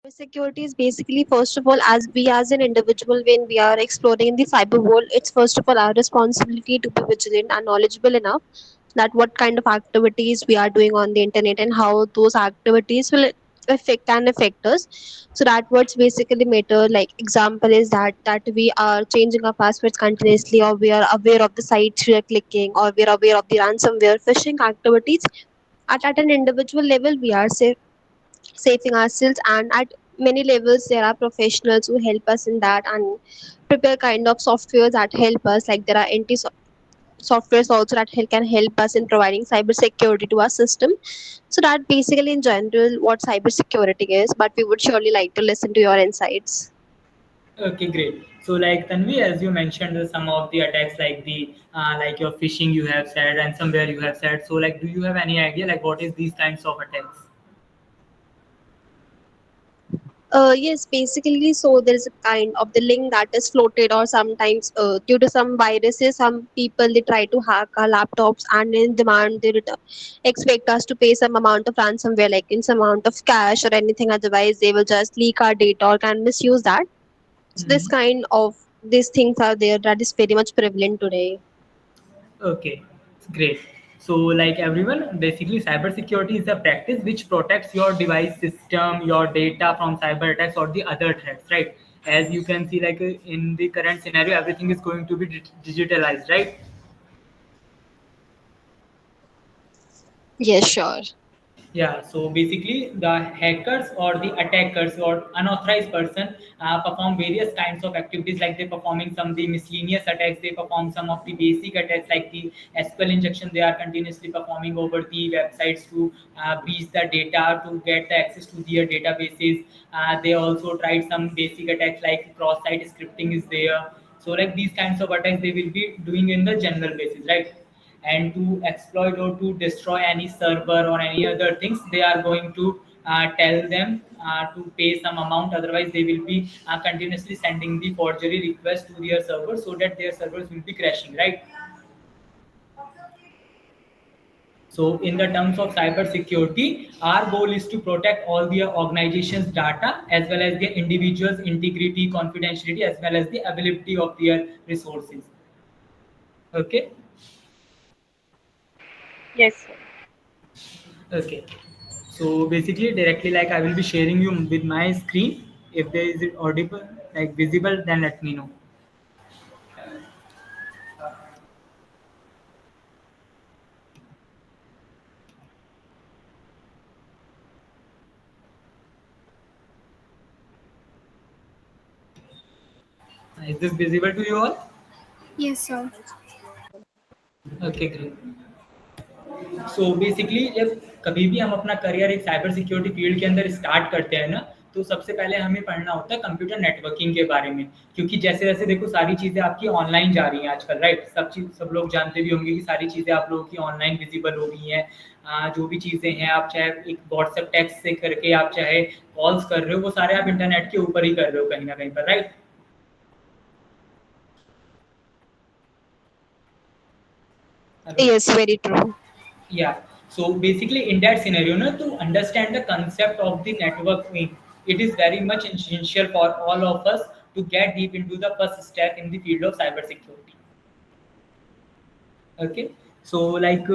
Cybersecurity is basically, first of all, as we as an individual, when we are exploring the cyber world, it's first of all our responsibility to be vigilant and knowledgeable enough that what kind of activities we are doing on the internet and how those activities will affect us. So that what's basically matter. Like example is that we are changing our passwords continuously, or we are aware of the sites we are clicking, or we are aware of the ransomware phishing activities. At an individual level, we are saving ourselves, and at many levels there are professionals who help us in that and prepare kind of softwares that help us, like there are softwares also that can help us in providing cyber security to our system. So that basically in general what cyber security is, but we would surely like to listen to your insights. Okay, great. So, like Tanvi, as you mentioned, some of the attacks, like the like your phishing, you have said, and somewhere you have said. So, like, do you have any idea, like, what is these kinds of attacks? Yes, basically, so there is a kind of the link that is floated, or sometimes due to some viruses, some people they try to hack our laptops and in demand they expect us to pay some amount of ransomware, like in some amount of cash or anything. Otherwise, they will just leak our data or can misuse that. So this Hmm. kind of these things are there that is very much prevalent today. Okay, great. So, like everyone, basically, cybersecurity is a practice which protects your device system, your data from cyber attacks or the other threats, right? As you can see, like in the current scenario, everything is going to be digitalized, right? Yes, sure. Yeah, so basically, the hackers or the attackers or unauthorized person perform various kinds of activities, like they performing some the miscellaneous attacks, they perform some of the basic attacks like the SQL injection. They are continuously performing over the websites to breach the data to get the access to their databases. They also tried some basic attacks like cross-site scripting is there. So like these kinds of attacks they will be doing in the general basis, right? And to exploit or to destroy any server or any other things they are going to tell them to pay some amount, otherwise they will be continuously sending the forgery request to their server so that their servers will be crashing, right? So, in the terms of cyber security, our goal is to protect all the organization's data as well as the individual's integrity, confidentiality, as well as the availability of their resources. Okay. Yes, sir. Okay. So basically, directly like I will be sharing you with my screen. If there is it audible, like visible, then let me know. Is this visible to you all? Yes, sir. Okay, great. So basically जब कभी भी हम अपना career एक cyber security field के अंदर start करते हैं ना, तो सबसे पहले हमें पढ़ना होता है कंप्यूटर नेटवर्किंग के बारे में। क्योंकि जैसे जैसे देखो सारी चीज़ें आपकी ऑनलाइन जा रही हैं आजकल, राइट? सब लोग जानते भी होंगे कि सारी चीज़ें आप लोगों की ऑनलाइन विजिबल हो रही हैं। जो भी चीज़ें हैं आप चाहे एक व्हाट्सएप टेक्स्ट से करके आप चाहे कॉल्स कर रहे हो, वो सारे आप इंटरनेट के ऊपर ही कर रहे हो कहीं ना कहीं पर, right? Hello. Yes, very true. Yeah. So basically, in that scenario, no, to understand the concept of the networking, it is very much essential for all of us to get deep into the first step in the field of cybersecurity. Okay. So like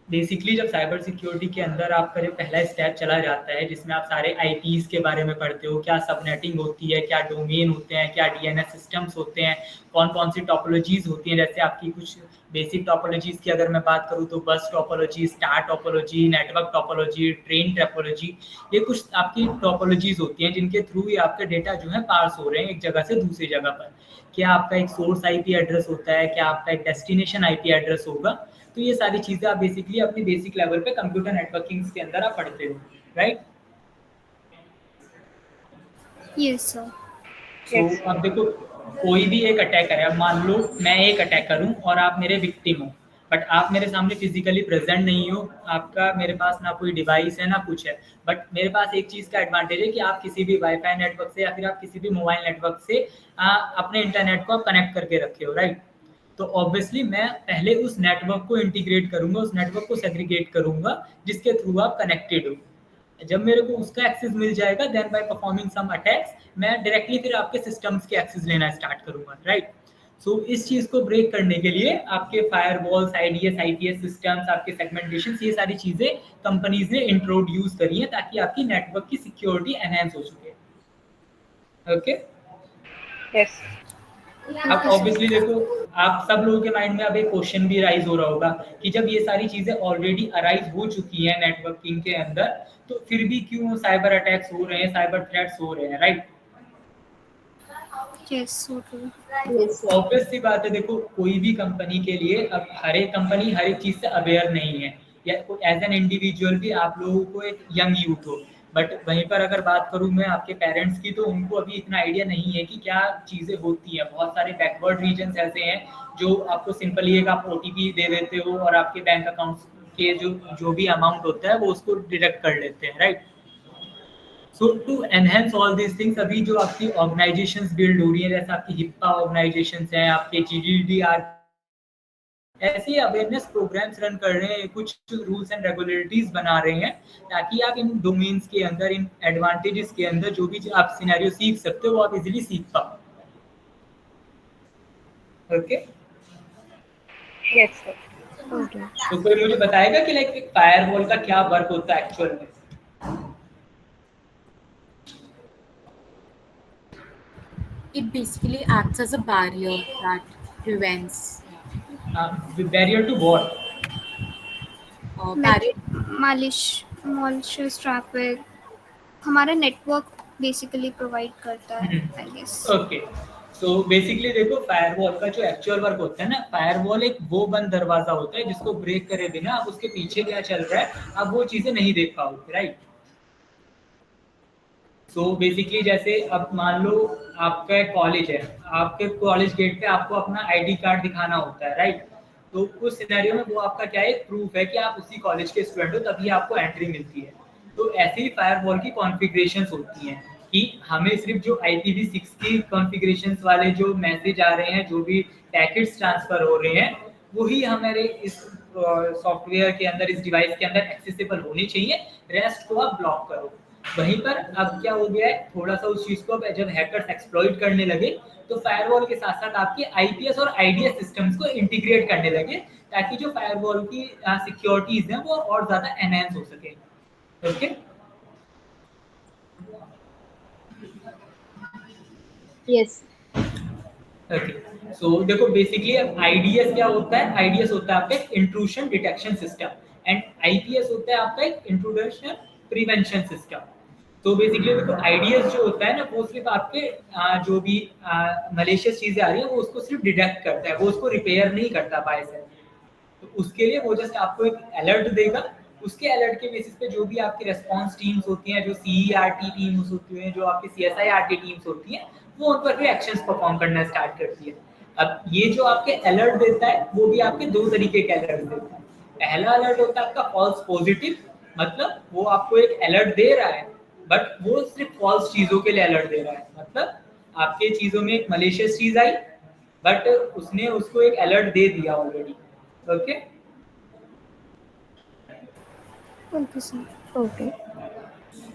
basically जब cyber security के अंदर आपका जो पहला step चला जाता है जिसमें आप सारे आईपीज के बारे में पढ़ते हो, क्या सबनेटिंग होती है, क्या डोमेन होते हैं, क्या डीएनएस सिस्टम्स होते हैं, कौन कौन सी टोपोलॉजीज होती हैं। जैसे आपकी कुछ बेसिक टोपोलॉजीज की अगर मैं बात करूँ तो बस topology, star topology, network topology, train topology, ये कुछ आपकी टोपोलॉजीज होती हैं जिनके थ्रू ही आपका डेटा जो है पास हो रहे हैं एक जगह से दूसरी जगह पर। क्या आपका एक सोर्स आईपी एड्रेस होता है, क्या आपका एक डेस्टिनेशन आईपी एड्रेस होगा। तो ये सारी चीज़ें आप बेसिकली अपनी बेसिक लेवल पे कंप्यूटर नेटवर्किंग के अंदर आप पढ़ते हो, राइट? Yes, sir. सो अब देखो कोई भी एक अटैकर है, अब मान लो मैं एक अटैकर हूँ और आप मेरे विक्टिम हो, बट आप मेरे सामने फिजिकली प्रेजेंट नहीं हो, आपका मेरे पास ना कोई डिवाइस है ना कुछ है। बट मेरे पास एक चीज़ का एडवांटेज है कि आप किसी भी वाईफाई नेटवर्क से या फिर आप किसी भी मोबाइल नेटवर्क से अपने इंटरनेट को आप कनेक्ट करके रखे हो, राइट? तो ऑब्वियसली मैं पहले उस नेटवर्क को इंटीग्रेट करूंगा, उस नेटवर्क को सेग्रीगेट करूंगा जिसके थ्रू आप कनेक्टेड हो। जब मेरे को उसका एक्सेस मिल जाएगा, then by performing some attacks मैं डायरेक्टली फिर आपके सिस्टम्स के एक्सेस लेना स्टार्ट करूंगा, राइट। सो इस चीज को ब्रेक करने के लिए आपके फायरवॉल्स, आईडीएस, आईपीएस सिस्टम्स, आपके सेगमेंटेशन, ये सारी चीजें कंपनीज ने इंट्रोड्यूस करी है ताकि आपकी नेटवर्क की सिक्योरिटी एनहेंस हो सके। ओके। यस। अब ऑब्वियसली देखो, आप सब लोगों के माइंड में अब एक क्वेश्चन भी राइज हो रहा होगा कि जब ये सारी चीजें ऑलरेडी अराइज हो चुकी हैं नेटवर्किंग के अंदर, तो फिर भी क्यों साइबर अटैक्स हो रहे हैं, साइबर थ्रेट्स हो रहे हैं, right. Yes, so true. Yes, sir. Obvious सी बात है, देखो कोई भी कंपनी के लिए अब हर एक कंपनी हर एक चीज से अवेयर नहीं है, या एज एन इंडिविजुअल भी आप लोगों को एक यंग यूथ हो, बट वहीं पर अगर बात करूं मैं आपके पेरेंट्स की, तो उनको अभी इतना आइडिया नहीं है कि क्या चीजें होती हैं। बहुत सारे बैकवर्ड रीजन्स ऐसे हैं जो आपको सिंपली एक आप ओटीपी दे देते हो और आपके बैंक अकाउंट के जो जो भी अमाउंट होता है वो उसको डिडक्ट कर लेते हैं, right. So to enhance all these things, अभी जो आपकी ऑर्गेनाइजेशंस बिल्ड हो रही है, जैसे आपकी हिप्पा ऑर्गेनाइजेशंस हैं, आपके जीडीडीआर, ऐसे अवेयरनेस प्रोग्राम्स रन कर रहे हैं, कुछ रूल्स एंड रेगुलेटरीज बना रहे हैं ताकि आप इन डोमेन्स के अंदर, इन एडवांटेजेस के अंदर जो भी आप सिनेरियो सीख सकते हो वो आप इजीली सीख पाओ। ओके। Yes sir. Okay. तो कोई मुझे बताएगा कि लाइक एक फायरवॉल का क्या वर्क होता है एक्चुअल में? It basically acts as a barrier that prevents barrier to what? barrier. Malicious traffic हमारा नेटवर्क बेसिकली प्रोवाइड करता है, I guess. Okay. So basically देखो, फायरवॉल का जो एक्चुअल वर्क होता है ना, फायरवॉल एक वो बंद दरवाजा होता है जिसको ब्रेक करे बिना आप उसके पीछे क्या चल रहा है आप वो चीजें नहीं देख पाओगे, राइट। सो बेसिकली जैसे अब मान लो आपका कॉलेज है, आपके कॉलेज गेट पे आपको अपना आईडी कार्ड दिखाना होता है, राइट। तो उस सिनेरियो में वो आपका क्या है, एक प्रूफ है कि आप उसी कॉलेज के स्टूडेंट हो, तभी आपको एंट्री मिलती है। तो ऐसे ही फायरवॉल की कॉन्फ़िगरेशंस होती हैं कि हमें सिर्फ जो IPv6 की कॉन्फ़िगरेशंस वाले जो मैसेज आ रहे हैं, जो भी पैकेट्स ट्रांसफर हो रहे हैं, वही हमारे इस सॉफ्टवेयर के अंदर, इस डिवाइस के अंदर एक्सेसिबल होने चाहिए, रेस्ट को आप ब्लॉक करो। वहीं पर अब क्या हो गया है, थोड़ा सा उस चीज को जब हैकर्स एक्सप्लॉइट करने लगे, तो फायरवॉल के साथ साथ आपके आईपीएस और आईडीएस सिस्टम्स को इंटीग्रेट करने लगे ताकि जो फायरवॉल की सिक्योरिटीज हैं वो और ज्यादा एनहेंस हो सके। ओके। Yes. ओके। सो देखो बेसिकली अब आईडीएस क्या होता है, आईडीएस होता है आपका एक intrusion detection system, and IPS होता है आपका एक इंट्रूडक्शन प्रिवेंशन सिस्टम। तो बेसिकली देखो आईडीएस जो होता है ना, वो सिर्फ आपके जो भी मलेशियस चीजें आ रही हैं वो उसको सिर्फ डिटेक्ट करता है, वो उसको रिपेयर नहीं करता बाय सेल्फ। तो उसके लिए वो जस्ट आपको एक अलर्ट देगा, उसके अलर्ट के बेसिस पे जो भी आपकी रेस्पॉन्स टीम्स होती हैं, जो सीईआरटी टीम्स होती हैं, जो आपकी सीएसआईआरटी टीम्स होती हैं, वो उन पर भी एक्शंस परफॉर्म करना स्टार्ट करती है। अब ये जो आपके अलर्ट देता है वो भी आपके दो तरीके के अलर्ट देता है। पहला अलर्ट होता है आपका फॉल्स पॉजिटिव, मतलब वो आपको एक अलर्ट दे रहा है बट वो सिर्फ फॉल्स चीजों के लिए अलर्ट दे रहा है, मतलब आपके चीजों में एक मलेशियस चीज आई बट उसने उसको एक अलर्ट दे दिया already. Okay. Okay sir. Okay.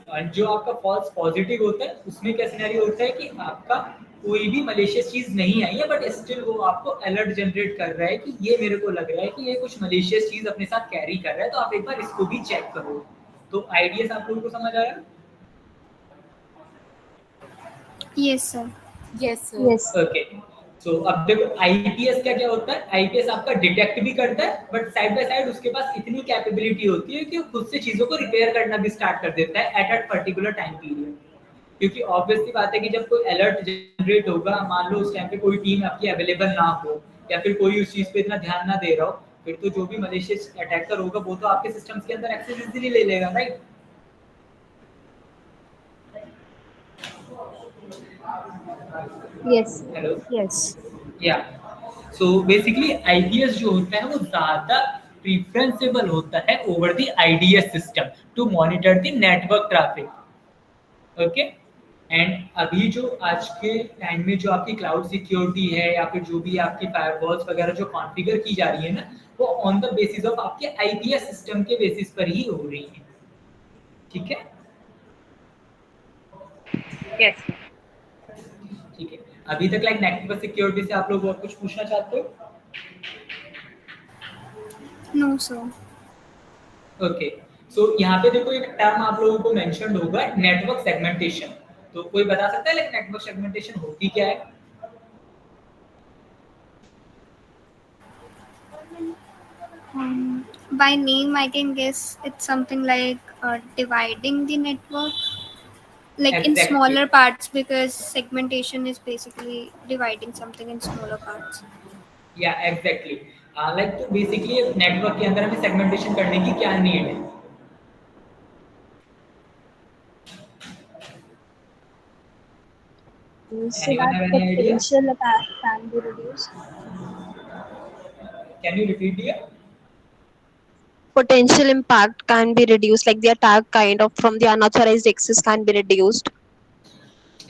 और जो आपका फॉल्स पॉजिटिव होता है उसमें क्या सिनेरियो होता है कि आपका कोई भी मलेशियस चीज नहीं आई है बट स्टिल वो आपको अलर्ट जनरेट कर रहा है कि ये मेरे को लग रहा है कि ये कुछ मलेशियस चीज अपने साथ कैरी कर रहा है, तो आप एक बार इसको भी चेक करो। तो आइडियाज आप लोगों को समझ आया? Yes sir. Yes, sir. Yes. Okay. So अब देखो आईपीएस क्या क्या होता है, आईपीएस आपका डिटेक्ट भी करता है बट साइड बाय साइड उसके पास इतनी कैपेबिलिटी होती है कि वो खुद से चीजों को रिपेयर करना भी स्टार्ट कर देता है at a particular time period. क्योंकि ऑब्वियसली बात है कि जब कोई अलर्ट जनरेट होगा, मान लो उस टाइम पे कोई टीम आपकी अवेलेबल ना हो या फिर कोई उस चीज पे इतना ध्यान ना दे रहा हो, फिर तो जो भी मलेशियस अटैकर होगा वो तो आपके सिस्टम्स के अंदर एक्सेस इजीली ले लेगा, राइट। Yes. हेलो। Yes. या सो बेसिकली आईपीएस जो होता है वो ज्यादा प्रिफरेंसेबल होता है over the IDS system to monitor the network traffic. Okay. And अभी जो आज के टाइम में जो आपकी क्लाउड सिक्योरिटी है या फिर जो भी आपकी फायरवॉल्स वगैरह जो कॉन्फ़िगर की जा रही है ना, वो ऑन द बेसिस ऑफ आपके आईपीएस सिस्टम के बेसिस पर ही हो रही है, ठीक है। Yes, sir. ठीक है, अभी तक लाइक नेटवर्क सिक्योरिटी से आप लोग और कुछ पूछना चाहते हो? No, sir. ओके, सो यहाँ पे देखो एक टर्म आप लोगों को मेंशन होगा, नेटवर्क सेगमेंटेशन। तो कोई बता सकता है लाइक नेटवर्क सेगमेंटेशन होती क्या है? By name, I can guess it's something like dividing the network, like in exactly, smaller parts, because segmentation is basically dividing something in smaller parts. या एग्जैक्टली, लाइक तो बेसिकली नेटवर्क के अंदर हमें segmentation करने की क्या नीड है? So anyone that have any idea? potential attack can be reduced. Can you repeat it? Potential impact can be reduced, like the attack kind of from the unauthorized access can be reduced.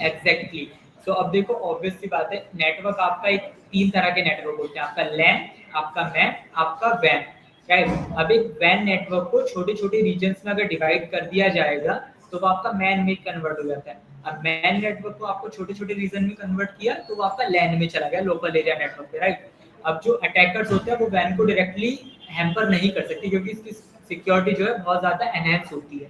Exactly, so अब देखो obvious सी बात है, network आपका एक 3 तरह के network होते हैं, आपका लैन, आपका मैन, आपका वैन, राइट? अब एक वैन नेटवर्क को छोटे छोटे रीजन्स में अगर डिवाइड कर दिया जाएगा तो वो आपका मैन में कन्वर्ट हो जाता है। अब मैन नेटवर्क को आपको छोटे छोटे रीजन में कन्वर्ट किया तो वो आपका लैन में चला गया, लोकल एरिया नेटवर्क पे, राइट? अब जो अटैकर्स होते हैं वो वैन को डायरेक्टली हैम्पर नहीं कर सकते क्योंकि इसकी सिक्योरिटी जो है बहुत ज्यादा एनहेंस होती है।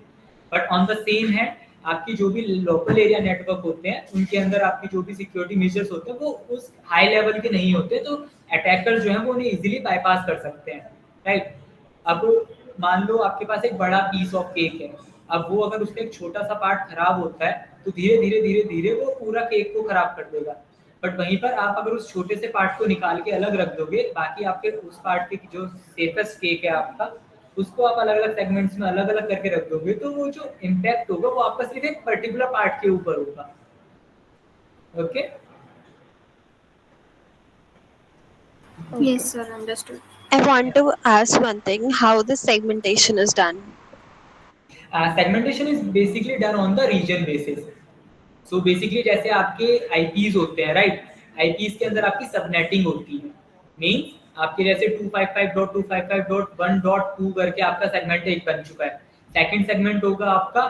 But on the same hand आपकी जो भी लोकल एरिया नेटवर्क होते हैं उनके अंदर आपकी जो भी सिक्योरिटी मेजर्स होते हैं वो उस हाई लेवल के नहीं होते, तो अटैकर जो है वो उन्हें इजीली बाईपास कर सकते हैं, राइट? अब मान लो आपके पास एक बड़ा पीस ऑफ केक है, अब वो अगर उसका एक छोटा सा पार्ट खराब होता है तो धीरे धीरे वो पूरा केक को खराब कर देगा। बट वहीं पर आप अगर उस छोटे से पार्ट को निकाल के अलग रख दोगे, बाकी आपके उस पार्ट के जो सेफेस्ट केक है आपका, उसको आप अलग अलग सेगमेंट्स में अलग अलग करके रख दोगे, तो वो जो इम्पैक्ट होगा वो आपका सिर्फ एक पर्टिकुलर पार्ट के ऊपर होगा। Okay, Yes, sir. Understood. I want to ask one thing: how the segmentation is done? Segmentation is basically done on the region basis. So basically जैसे आपके आईपीज होते हैं, राइट? आईपीज के अंदर आपकी सबनेटिंग होती है, मींस आपके जैसे 255.255.1.2 करके आपका सेगमेंट एक बन चुका है। सेकंड सेगमेंट होगा आपका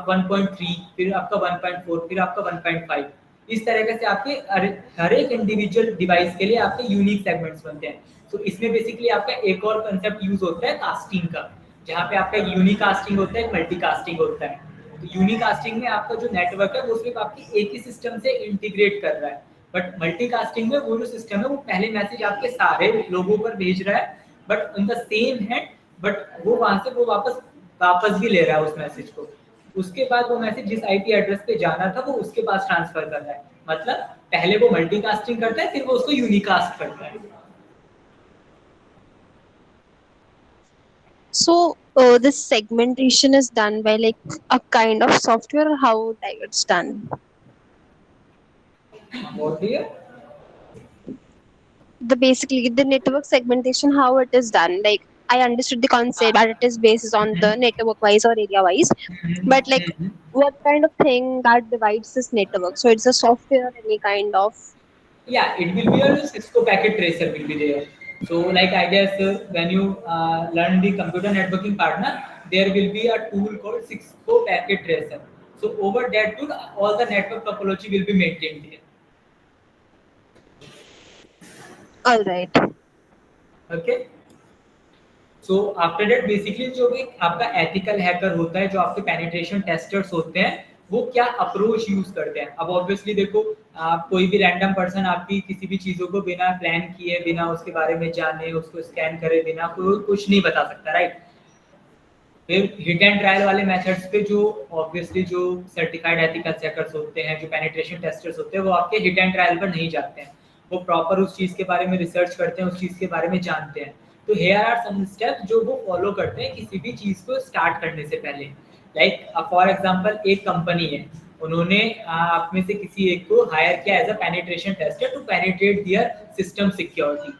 1.3, फिर आपका 1.4, फिर आपका 1.5। इस तरीके से आपके हर एक इंडिविजुअल डिवाइस के लिए आपके यूनिक सेगमेंट्स बनते हैं। तो इसमें बेसिकली आपका एक और कंसेप्ट यूज होता है कास्टिंग का, जहाँ पे आपका यूनिकास्टिंग होता है, मल्टीकास्टिंग होता है। तो यूनिकास्टिंग में आपका जो नेटवर्क है वो सिर्फ आपकी एक ही सिस्टम से इंटीग्रेट कर रहा है, बट मल्टीकास्टिंग में वो जो सिस्टम है वो पहले मैसेज आपके सारे लोगों पर भेज रहा है, but in the same hand, but वो वहां से वो वापस भी ले रहा है उस मैसेज को। उसके बाद वो मैसेज जिस आईपी एड्रेस पे जाना था वो उसके पास ट्रांसफर कर रहा है। मतलब पहले वो मल्टीकास्टिंग करता है, फिर वो उसको यूनिकास्ट करता है। So this segmentation is done by like a kind of software, or how like it's done? What do you? Basically the network segmentation, how it is done, like I understood the concept that it is based on the network wise or area wise, but like what kind of thing that divides this network? So it's a software, any kind of? Yeah, it will be a Cisco packet tracer will be there. So like I guess when you learn the computer networking partner, there will be a tool called Cisco packet tracer. So over that tool, all the network topology will be maintained there. All right. Okay. So after that basically जो भी आपका ethical hacker होता है, जो आपके penetration testers होते हैं, वो क्या अप्रोच यूज करते हैं। अब ऑब्वियसली देखो, आप कोई भी रैंडम पर्सन आपकी किसी भी चीजों को बिना प्लान किए, बिना उसके बारे में जाने, उसको स्कैन करे बिना कोई कुछ नहीं बता सकता, राइट? फिर हिट एंड ट्रायल वाले मेथड्स पे जो ऑब्वियसली जो सर्टिफाइड एथिकल हैकर्स होते हैं, जो पेनिट्रेशन टेस्टर्स होते हैं, वो आपके हिट एंड ट्रायल पर नहीं जाते हैं, वो प्रॉपर उस चीज के बारे में रिसर्च करते हैं, उस चीज के बारे में जानते हैं। तो हियर आर सम स्टेप्स जो वो फॉलो करते हैं किसी भी चीज को स्टार्ट करने से पहले। लाइक फॉर एग्जांपल एक कंपनी है, उन्होंने आप में से किसी एक को हायर किया as a penetration tester to penetrate their system security.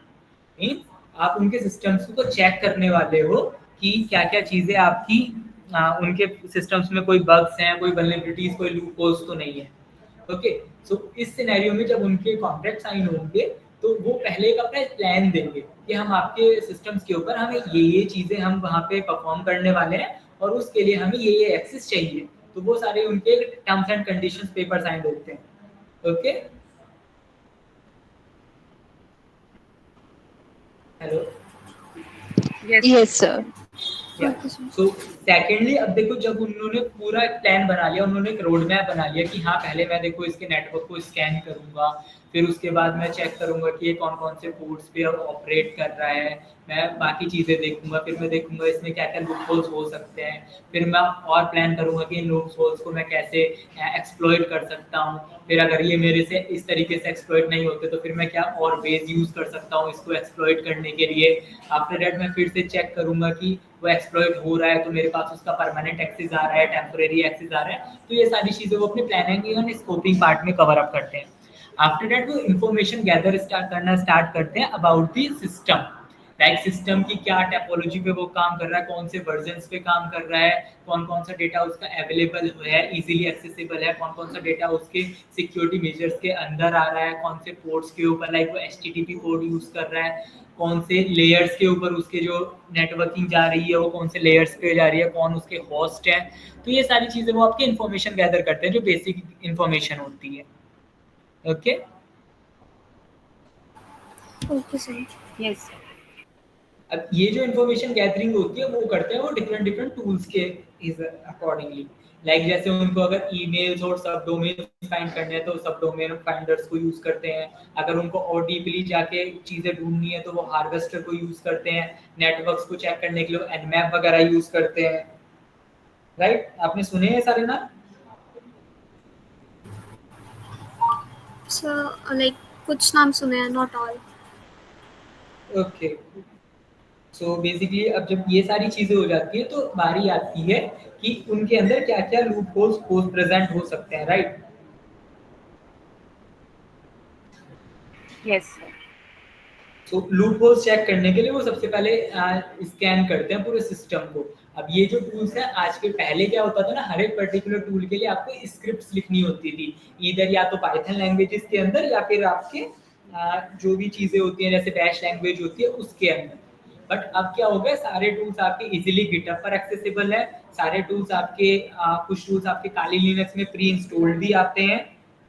Means आप उनके सिस्टम्स को चेक करने वाले हो कि क्या क्या चीजें आपकी उनके सिस्टम्स में कोई बग्स हैं, कोई वल्नरेबिलिटीज, कोई लूप होल्स तो नहीं है। ओके, सो इस सिनेरियो में जब उनके कॉन्ट्रैक्ट साइन होंगे तो वो पहले एक अपना प्लान देंगे कि हम आपके सिस्टम्स के ऊपर हमें ये चीजें हम वहाँ पे परफॉर्म करने वाले हैं और उसके लिए हमें ये एक्सेस चाहिए। तो वो सारे उनके terms and conditions paper sign होते हैं। Okay, hello, Yes, sir. Yes, sir. या Okay, sir. सो सेकेंडली अब देखो, जब उन्होंने पूरा एक प्लान बना लिया, उन्होंने एक रोड मैप बना लिया कि हाँ पहले मैं देखो इसके नेटवर्क को स्कैन करूंगा, फिर उसके बाद मैं चेक करूंगा कि ये कौन कौन से पोर्ट्स पे ऑपरेट कर रहा है, मैं बाकी चीज़ें देखूंगा, फिर मैं देखूंगा इसमें क्या क्या लूपहोल्स हो सकते हैं, फिर मैं और प्लान करूंगा कि इन लूपहोल्स को मैं कैसे एक्सप्लॉइट कर सकता हूँ, फिर अगर ये मेरे से इस तरीके से एक्सप्लॉइट नहीं होते तो फिर मैं क्या और वेज यूज़ कर सकता हूँ इसको एक्सप्लॉइट करने के लिए। आफ्टर दैट मैं फिर से चेक करूंगा कि वो एक्सप्लॉइट हो रहा है तो मेरे पास उसका परमानेंट एक्सेस आ रहा है, टेम्परेरी एक्सेस आ रहा है, तो ये सारी चीज़ें वो अपनी प्लानिंग एंड स्कोपिंग पार्ट में कवर अप करते हैं। आफ्टर दैट वो इन्फॉर्मेशन गैदर करना स्टार्ट करते हैं about the system, like system की क्या टेपोलॉजी पे वो काम कर रहा है, कौन से वर्जन्स पे काम कर रहा है, कौन कौन सा डेटा उसका अवेलेबल है, इजीली एक्सेसिबल है, कौन कौन सा डेटा उसके सिक्योरिटी मेजर्स के अंदर आ रहा है, कौन से पोर्ट्स के ऊपर लाइक वो HTTP पोर्ट यूज़ कर रहा है, कौन से लेयर्स के ऊपर उसके जो नेटवर्किंग जा रही है वो कौन से लेयर्स पे जा रही है, कौन उसके होस्ट है। तो ये सारी चीज़ें वो आपकी इन्फॉर्मेशन गैदर करते हैं जो बेसिक इन्फॉर्मेशन होती है। Okay, Okay, sir. Yes, sir. अब ये जो इन्फॉर्मेशन गैदरिंग होती है वो करते हैं वो डिफरेंट डिफरेंट टूल्स के इज अकॉर्डिंगली, लाइक जैसे उनको अगर ईमेल्स और सब डोमेन फाइंड करने हैं तो सब डोमेन फाइंडर्स को यूज करते हैं, अगर उनको और डीपली जाके चीजें ढूंढनी है तो वो हार्वेस्टर को यूज करते हैं, नेटवर्क्स को चेक करने के लिए एनमैप वगैरह यूज करते हैं। राइट, आपने सुने हैं सारे ना? So, like कुछ नाम सुने हैं, not all. Okay, so basically अब जब ये सारी चीजें हो जाती है तो बारी आती है कि उनके अंदर क्या क्या लूप होल्स प्रेजेंट हो सकते हैं। Right, Yes, sir. तो लूप होल्स चेक करने के लिए वो सबसे पहले स्कैन करते हैं पूरे सिस्टम को। अब ये जो टूल्स हैं आज के, पहले क्या होता था ना, हर एक पर्टिकुलर टूल के लिए आपको स्क्रिप्ट्स लिखनी होती थी, इधर या तो पाइथन लैंग्वेजेस के अंदर या फिर आपके जो भी चीज़ें होती हैं जैसे बैश लैंग्वेज होती है उसके अंदर। बट अब क्या हो गया, सारे टूल्स आपके इजीली गिटहब पर एक्सेसिबल है, सारे टूल्स आपके कुछ टूल्स आपके काली लिनक्स में प्री इंस्टॉल्ड भी आते हैं,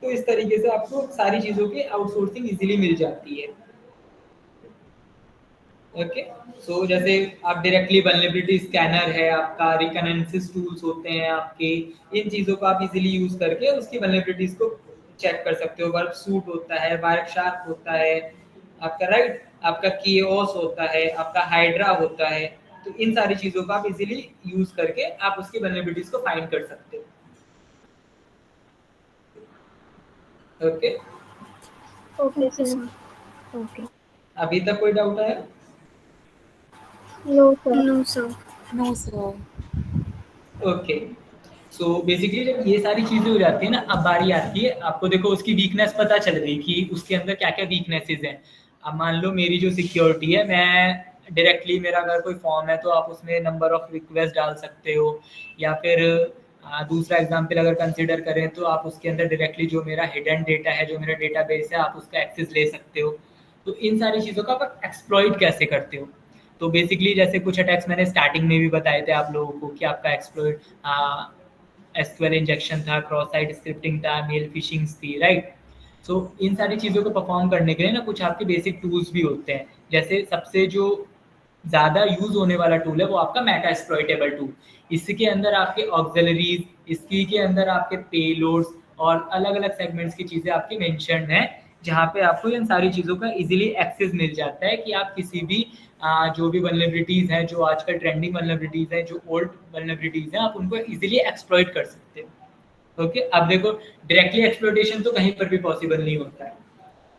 तो इस तरीके से आपको सारी चीज़ों की आउटसोर्सिंग इजीली मिल जाती है। ओके, सो जैसे आप डायरेक्टली वल्नरेबिलिटी स्कैनर है आपका, रिकनेंसिस टूल्स होते हैं आपके, इन चीज़ों को आप इजीली यूज करके उसकी वल्नरेबिलिटीज को चेक कर सकते हो। वर्क सूट होता है, वायर शार्क होता है आपका, राइट, आपका कीओस होता है, आपका हाइड्रा होता है, तो इन सारी चीज़ों को आप इजीली यूज करके आप उसकी वल्नरेबिलिटीज को फाइंड कर सकते हो। Okay, Okay, Okay, sir. sir. Okay. अभी तक कोई डाउट है? No, sir. No, sir. No, sir. Okay, so basically जब ये सारी चीजें हो जाती है ना, अब बारी आती है आपको, देखो उसकी वीकनेस पता चल गई कि उसके अंदर क्या क्या वीकनेसेस हैं। अब मान लो मेरी जो सिक्योरिटी है, मैं डायरेक्टली, मेरा अगर कोई फॉर्म है तो आप उसमें नंबर ऑफ रिक्वेस्ट डाल सकते हो, या फिर दूसरा एग्जांपल अगर कंसीडर करें तो आप उसके अंदर डायरेक्टली जो मेरा हिडन डेटा है, जो मेरा डेटाबेस है, आप उसका एक्सेस ले सकते हो। तो इन सारी चीज़ों का आप एक्सप्लॉइट कैसे करते हो? तो बेसिकली जैसे कुछ अटैक्स मैंने स्टार्टिंग में भी बताए थे आप लोगों को कि आपका एक्सप्लॉइट एसक्यूएल इंजेक्शन था, क्रॉस साइट स्क्रिप्टिंग था, मेल फिशिंग्स थी, राइट। सो इन सारी चीज़ों को परफॉर्म करने के लिए ना कुछ आपके बेसिक टूल्स भी होते हैं। जैसे सबसे जो ज़्यादा यूज होने वाला टूल है वो आपका मेटा एक्सप्लॉइटेबल टूल। इसके अंदर आपके ऑक्सिलरीज, इसकी के अंदर आपके पेलोड्स और अलग अलग सेगमेंट्स की चीज़ें आपकी मेंशन्ड हैं, जहाँ पे आपको इन सारी चीज़ों का इजीली एक्सेस मिल जाता है कि आप किसी भी जो भी वल्नरेबिलिटीज़ हैं, जो आजकल ट्रेंडिंग वल्नरेबिलिटीज़ हैं, जो ओल्ड वल्नरेबिलिटीज़ हैं, आप उनको इजीली एक्सप्लॉइट कर सकते हो। ओके, अब देखो डायरेक्टली एक्सप्लॉइटेशन तो कहीं पर भी पॉसिबल नहीं होता है।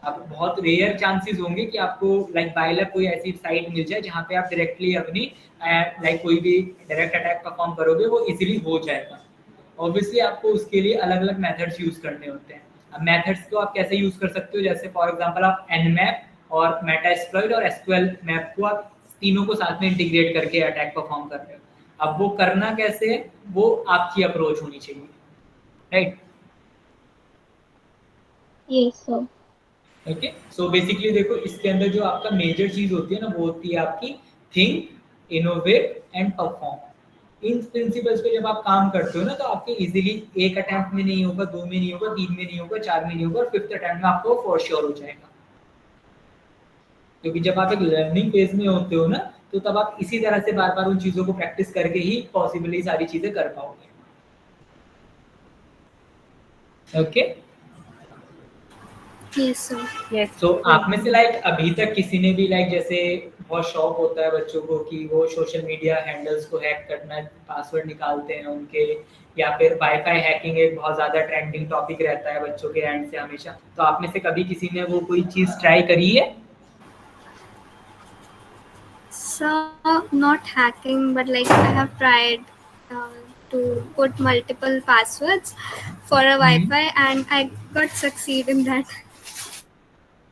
अब बहुत रेयर चांसेस होंगे कि आपको लाइक बाय लक कोई ऐसी साइट मिल जाए जहाँ पे आप डायरेक्टली अपनी लाइक कोई भी डायरेक्ट अटैक परफॉर्म करोगे वो इजीली हो जाएगा। ऑब्वियसली आपको उसके लिए अलग अलग मेथड्स यूज करने होते हैं। अब मेथड्स को आप कैसे यूज कर सकते हो, जैसे फॉर एग्जांपल आप एनमैप और मेटा एक्सप्लॉइट और एसक्यूएल मैप को आप तीनों को साथ में इंटीग्रेट करके अटैक परफॉर्म कर रहे हो। अब वो करना कैसे है वो आपकी अप्रोच होनी चाहिए, right. Yes, sir. Okay, so basically देखो इसके अंदर जो आपका मेजर चीज होती है ना वो होती है आपकी think, innovate and perform. In principles पे जब आप काम करते हो ना, तो आपके इजीली एक अटेम्प्ट में नहीं होगा, 2 में नहीं होगा, 3 में नहीं होगा, 4 में नहीं होगा, और 5th अटेम्प्ट में आपको फॉर श्योर हो जाएगा। क्योंकि जब आप एक लर्निंग फेज में होते हो ना, तो तब आप इसी तरह से बार बार उन चीज़ों को प्रैक्टिस करके ही पॉसिबली सारी चीज़ें कर पाओगे। Okay, Yes, sir. Yes. तो आप में से लाइक अभी तक किसी ने भी लाइक जैसे बहुत शौक होता है बच्चों को कि वो सोशल मीडिया हैंडल्स को हैक करना है, पासवर्ड निकालते हैं उनके, या फिर वाईफाई हैकिंग एक बहुत ज़्यादा ट्रेंडिंग टॉपिक रहता है बच्चों के एंड से हमेशा, तो आप में से कभी किसी ने वो कोई चीज़ ट्राई करी है? So, not hacking, but like I have tried to put multiple passwords for a Wi-Fi, and I got succeed in that.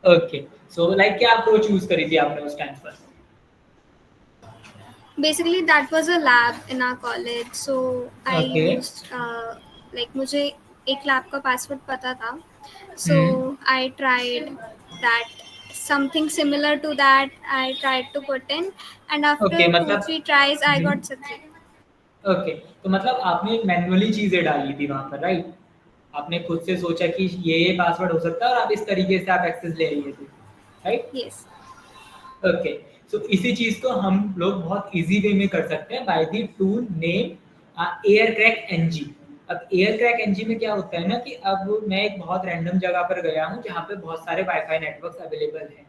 Okay, so like क्या अप्रोच यूज करी थी आपने उस टाइम पर? Basically, that was a lab in our college, so I Okay. used like मुझे एक lab का password पता था, so I tried that something similar to that I tried to put in, and after okay, 2-3 tries I got succeed. Okay, तो मतलब आपने manually चीजें डाली थी वहां पर, राइट? आपने खुद से सोचा कि ये पासवर्ड हो सकता है और आप इस तरीके से आप एक्सेस ले लिए थे, राइट? Yes. ओके, सो इसी चीज को हम लोग बहुत इजी वे में कर सकते हैं by the tool name air crack NG. अब एयर क्रैक एनजी में क्या होता है ना कि अब मैं एक बहुत रैंडम जगह पर गया हूँ जहाँ पे बहुत सारे वाईफाई नेटवर्क्स अवेलेबल हैं,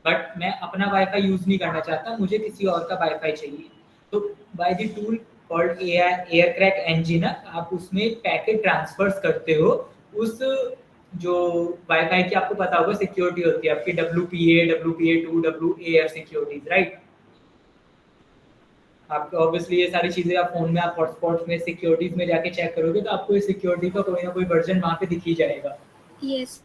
बट मैं अपना वाईफाई यूज नहीं करना चाहता, मुझे किसी और का वाईफाई चाहिए। तो by the tool called air crack NG ना, आप उसमें पैकेट ट्रांसफर्स करते हो उस जो वाईफाई की आपको पता होगा सिक्योरिटी होती है आपकी WPA, WPA2, WAF securities, right? आपको ऑब्वियसली ये सारी चीजें आप फोन में आप हॉटस्पॉट में सिक्योरिटीज में जाके चेक करोगे तो आपको ये सिक्योरिटी का कोई ना कोई वर्जन वहाँ पे दिख ही जाएगा। Yes.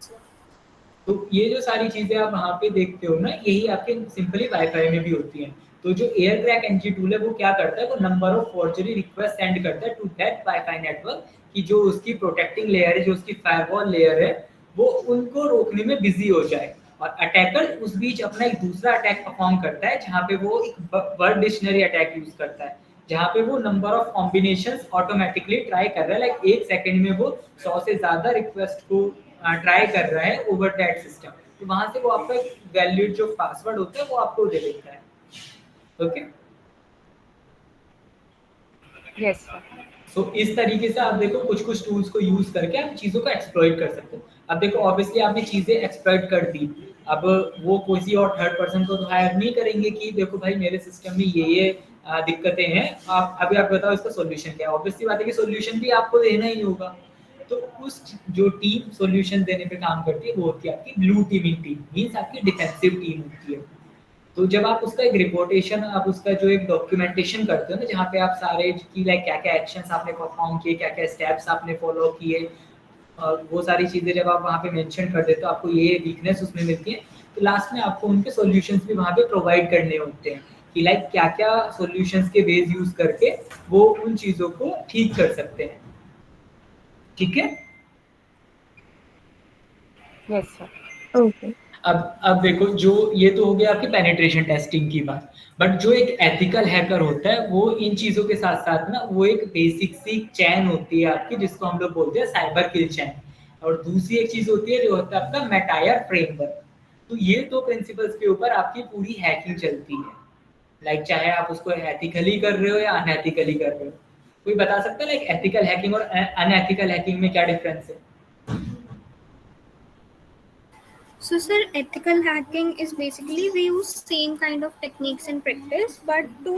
तो ये जो सारी चीजें आप वहाँ पे देखते हो ना, यही आपके सिंपली वाईफाई में भी होती हैं। तो जो एयर क्रैक एनजी टूल है वो क्या करता है, वो number of forgery request send करता है टू दैट वाईफाई नेटवर्क कि जो उसकी प्रोटेक्टिंग लेयर है, जो उसकी फायरवॉल लेयर है, वो उनको रोकने में बिजी हो जाए। और अटैकर उस बीच अपना एक दूसरा अटैक परफॉर्म करता है जहाँ पे वो एक वर्ड डिक्शनरी अटैक यूज करता है, जहाँ पे वो number of combinations automatically try कर रहा है, लाइक एक सेकंड में वो 100 से ज्यादा रिक्वेस्ट को ट्राई कर रहा है ओवर दैट सिस्टम। तो वहां से वो आपका वैलिड जो पासवर्ड होता है वो आपको दे देता है। Okay, Yes, sir. सो इस तरीके से आप देखो कुछ कुछ टूल्स को यूज करके आप चीज़ों को एक्सप्लॉइट कर सकते हो। अब देखो ऑब्वियसली आपने चीज़ें एक्सप्लॉइट कर दी, अब वो किसी और थर्ड पर्सन को तो हायर नहीं करेंगे कि देखो भाई मेरे सिस्टम में ये दिक्कतें हैं, आप अभी आप बताओ इसका सॉल्यूशन क्या है। ऑब्वियसली बात है कि सॉल्यूशन भी आपको देना ही होगा। तो उस जो टीम सॉल्यूशन देने पे काम करती है वो होती है आपकी ब्लू टीमिंग टीम, मीन्स आपकी डिफेंसिव टीम होती है। तो जब आप उसका एक रिपोर्टेशन, आप उसका जो एक डॉक्यूमेंटेशन करते हो ना, जहाँ पे आप सारे की लाइक क्या क्या एक्शंस आपने परफॉर्म किए, क्या क्या स्टेप्स आपने फॉलो किए, और वो सारी चीज़ें जब आप वहाँ पे मेंशन कर देते हो, आपको ये वीकनेस उसमें मिलती है, तो लास्ट में आपको उनके सॉल्यूशंस भी वहाँ पे प्रोवाइड करने होते हैं कि लाइक क्या क्या सॉल्यूशंस के बेस यूज करके वो उन चीज़ों को ठीक कर सकते हैं। ठीक है, Yes, sir. Okay. अब देखो, जो ये तो हो गया आपकी पेनिट्रेशन टेस्टिंग की बात, बट जो एक एथिकल हैकर होता है वो इन चीज़ों के साथ साथ ना, वो एक बेसिक सी चैन होती है आपकी जिसको हम लोग बोलते हैं साइबर किल चैन, और दूसरी एक चीज़ होती है जो होता है आपका मेटायर फ्रेमवर्क। तो ये दो प्रिंसिपल्स के ऊपर आपकी पूरी हैकिंग चलती है, लाइक चाहे आप उसको एथिकली कर रहे हो या अनएथिकली कर रहे हो। कोई बता सकता है लाइक एथिकल हैकिंग और अनएथिकल हैकिंग में क्या डिफरेंस है? So, sir, ethical hacking is basically we use same kind of techniques in practice, but to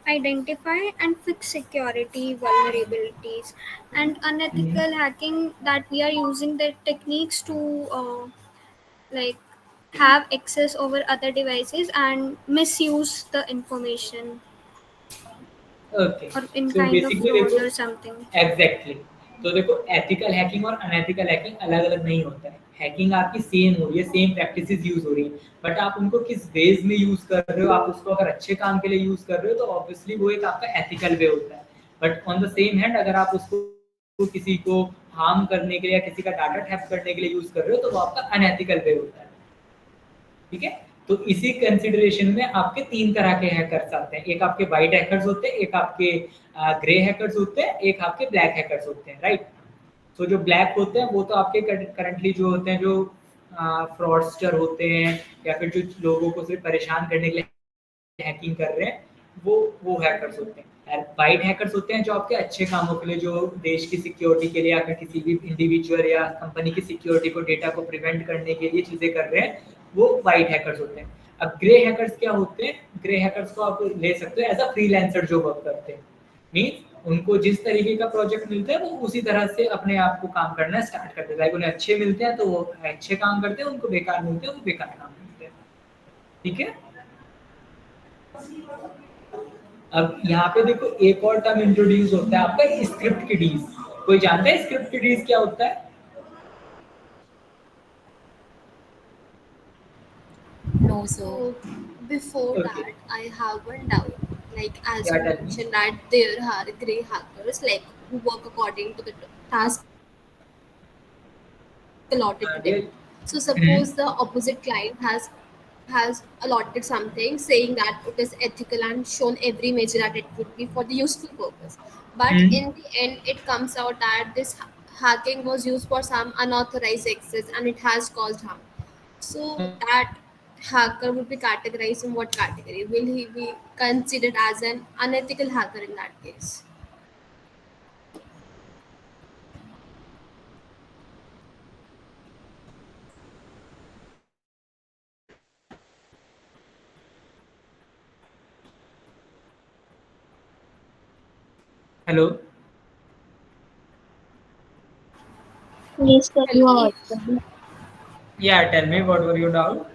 identify and fix security vulnerabilities. And unethical hacking, that we are using the techniques to like have access over other devices and misuse the information okay, or in so kind of basically fraud देखो, or something. Exactly, तो देखो ethical hacking और unethical hacking अलग अलग नहीं होता है। Hacking आपकी सेम हो रही है, सेम प्रैक्टिसेस यूज हो रही है, बट आप उनको किस बेस में यूज कर रहे हो, आप उसको अगर अच्छे काम के लिए यूज कर रहे हो तो ऑब्वियसली वो एक आपका एथिकल वे होता है। But on the same hand अगर आप उसको किसी को हार्म करने के लिए या किसी का डाटा टैप करने के लिए यूज कर रहे हो तो वो आपका अनएथिकल वे होता है। ठीक है, तो इसी कंसिडरेशन में आपके 3 तरह के हैकर्स आते हैं। एक आपके व्हाइट हैकर्स होते हैं, एक आपके ग्रे हैकर्स होते हैं, एक आपके ब्लैक हैकर्स होते हैं, राइट? तो जो ब्लैक होते हैं वो तो आपके करंटली जो होते हैं, जो फ्रॉडस्टर होते हैं या फिर जो लोगों को सिर्फ परेशान करने के लिए हैकिंग कर रहे हैं, वो हैकर्स होते हैं। वाइट हैकर्स होते हैं जो आपके अच्छे कामों के लिए, जो देश की सिक्योरिटी के लिए या फिर किसी भी इंडिविजुअल या कंपनी की सिक्योरिटी को, डेटा को प्रिवेंट करने के लिए चीज़ें कर रहे हैं, वो वाइट हैकर्स होते हैं। अब ग्रे हैकर्स क्या होते हैं? ग्रे हैकर्स को आप ले सकते हो एज अ फ्रीलांसर जो वर्क करते हैं। मीन्स उनको जिस तरीके का प्रोजेक्ट मिलता है वो उसी तरह से अपने आप को काम करना स्टार्ट करते हैं। लाइक उन्हें अच्छे मिलते हैं तो वो अच्छे काम करते हैं, उनको बेकार मिलते हैं वो बेकार काम करते हैं। ठीक है? अब यहाँ पे देखो एक और टर्म इंट्रोड्यूस होता है आपका, स्क्रिप्ट किडीज। कोई जानता है स्क्रिप्ट किडीज क्या होता है? No, sir. Okay. Before Okay. that, I have one doubt. Like, as Yeah, you tell me. mentioned that there are grey hackers, like who work according to the task allotted to them. Dear- So suppose the opposite client has allotted something saying that it is ethical and shown every measure that it would be for the useful purpose. But Hmm. in the end, it comes out that this hacking was used for some unauthorized access and it has caused harm. So that hacker would be categorized in what category? Will he be considered as an unethical hacker in that case? Hello. Yes, sir, you Tell are me, audible. या tell me what were your doubt?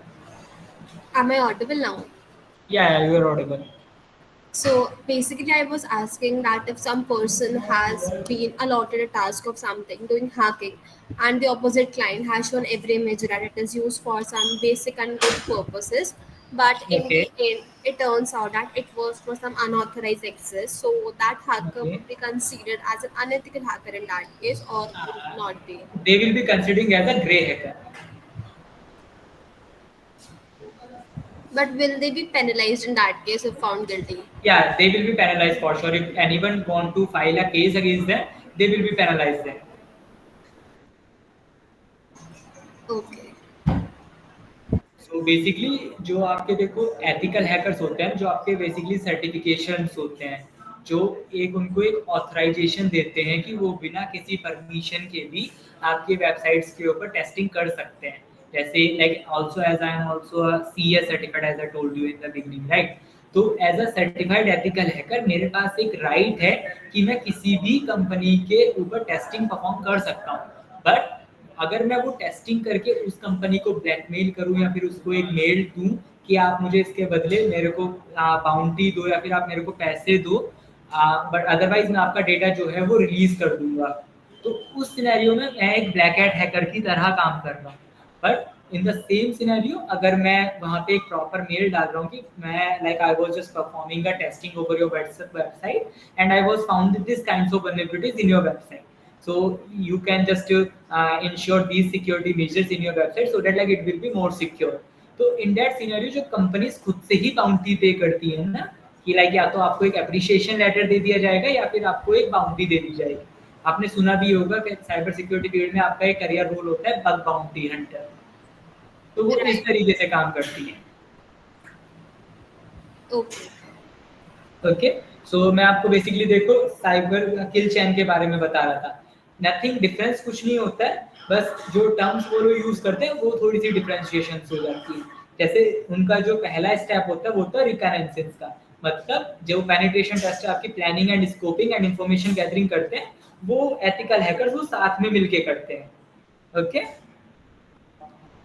am I audible now? या you are audible. So basically, I was asking that if some person has been allotted a task of something, doing hacking, and the opposite client has shown every image that it is used for some basic and good purposes, but in okay the end, it turns out that it was for some unauthorized access. So that hacker okay, would be considered as an unethical hacker in that case, or would not be. They will be considering as a grey hacker. But will they be penalized in that case if found guilty? Yeah, they will be penalized for sure. If anyone want to file a case against them, they will be penalized then. Okay. So basically जो आपके देखो ethical hackers होते हैं, जो आपके basically certifications होते हैं, जो एक उनको एक ऑथराइजेशन देते हैं कि वो बिना किसी परमिशन के भी आपके वेबसाइट्स के ऊपर टेस्टिंग कर सकते हैं। जैसे like also as I am also CA certified as I told you in the beginning, right? तो as a certified ethical hacker मेरे पास एक राइट है कि मैं किसी भी कंपनी के ऊपर टेस्टिंग परफॉर्म कर सकता हूँ। बट अगर मैं वो टेस्टिंग करके उस कंपनी को ब्लैकमेल करूं या फिर उसको एक मेल दूं कि आप मुझे इसके बदले मेरे को बाउंटी दो या फिर आप मेरे को पैसे दो, बट अदरवाइज मैं आपका डेटा जो है वो रिलीज कर दूंगा, तो उस सिनेरियो में मैं एक ब्लैक हैट हैकर की तरह काम कर रहा हूँ। But in the same scenario अगर मैं वहाँ पे एक प्रॉपर मेल डाल रहा हूँ कि मैं like I was just performing a testing over your website and I was found this kinds of vulnerabilities in your website, so you can just ensure these security measures in your website so that like it will be more secure. तो in that scenario जो companies खुद से ही bounty पे करती है ना, कि like या तो आपको एक अप्रिशिएशन लेटर दे दिया जाएगा या फिर आपको एक बाउंटी दे दी जाएगी। आपने सुना भी होगा कि साइबर सिक्योरिटी फील्ड में आपका एक करियर रोल होता है बग बाउंटी हंटर, तो वो इस Right. तरीके से काम करती है। Okay. ओके, सो मैं आपको बेसिकली देखो साइबर किल चैन के बारे में बता रहा था। नथिंग डिफरेंस कुछ नहीं होता है, बस जो टर्म्स वो लोग यूज करते हैं वो थोड़ी सी डिफरेंशिएशन हो जाती है। जैसे उनका जो पहला स्टेप होता है वो होता है रिकरेंसेंस का, मतलब जो पेनिट्रेशन टेस्ट है आपकी planning and scoping and information gathering करते हैं, वो एथिकल हैकर्स वो साथ में मिलके करते हैं। ओके,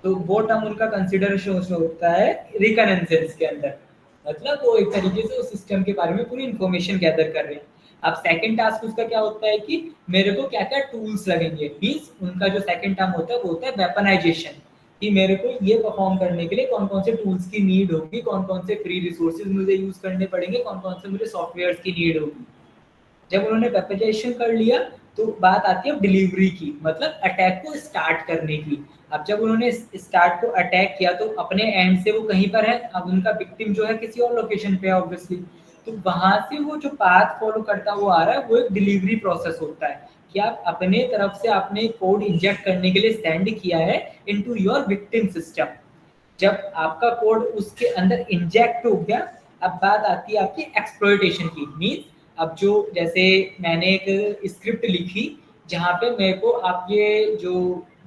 तो वो टर्म उनका कंसिडरेशन होता है रिकरेंसेंस के अंदर, मतलब वो एक तरीके से उस सिस्टम के बारे में पूरी इंफॉर्मेशन गैदर कर रहे हैं। अब सेकंड टास्क उसका क्या होता है कि मेरे को क्या क्या टूल्स लगेंगे, मींस उनका जो सेकंड टर्म होता है वो होता है वेपनाइजेशन, कि मेरे को ये परफॉर्म करने के लिए कौन कौन से टूल्स की नीड होगी, कौन कौन से फ्री रिसोर्सेज मुझे यूज करने पड़ेंगे, कौन कौन से मुझे सॉफ्टवेयर की नीड होगी। जब उन्होंने वेपनाइजेशन कर लिया तो बात आती है अब डिलीवरी की, मतलब अटैक को स्टार्ट करने की। अब जब उन्होंने स्टार्ट को अटैक किया तो अपने एंड से वो कहीं पर है, अब उनका विक्टिम जो है किसी और लोकेशन पे है ऑब्वियसली, तो वहां से वो जो पाथ फॉलो करता हुआ आ रहा है वो एक डिलीवरी प्रोसेस होता है कि आप अपने तरफ से आपने कोड इंजेक्ट करने के लिए सेंड किया है इनटू योर विक्टिम सिस्टम। जब आपका कोड उसके अंदर इंजेक्ट हो गया, अब बात आती है आपकी एक्सप्लॉयटेशन की। मीन्स अब जो जैसे मैंने एक स्क्रिप्ट लिखी जहाँ पे मेरे को आप ये जो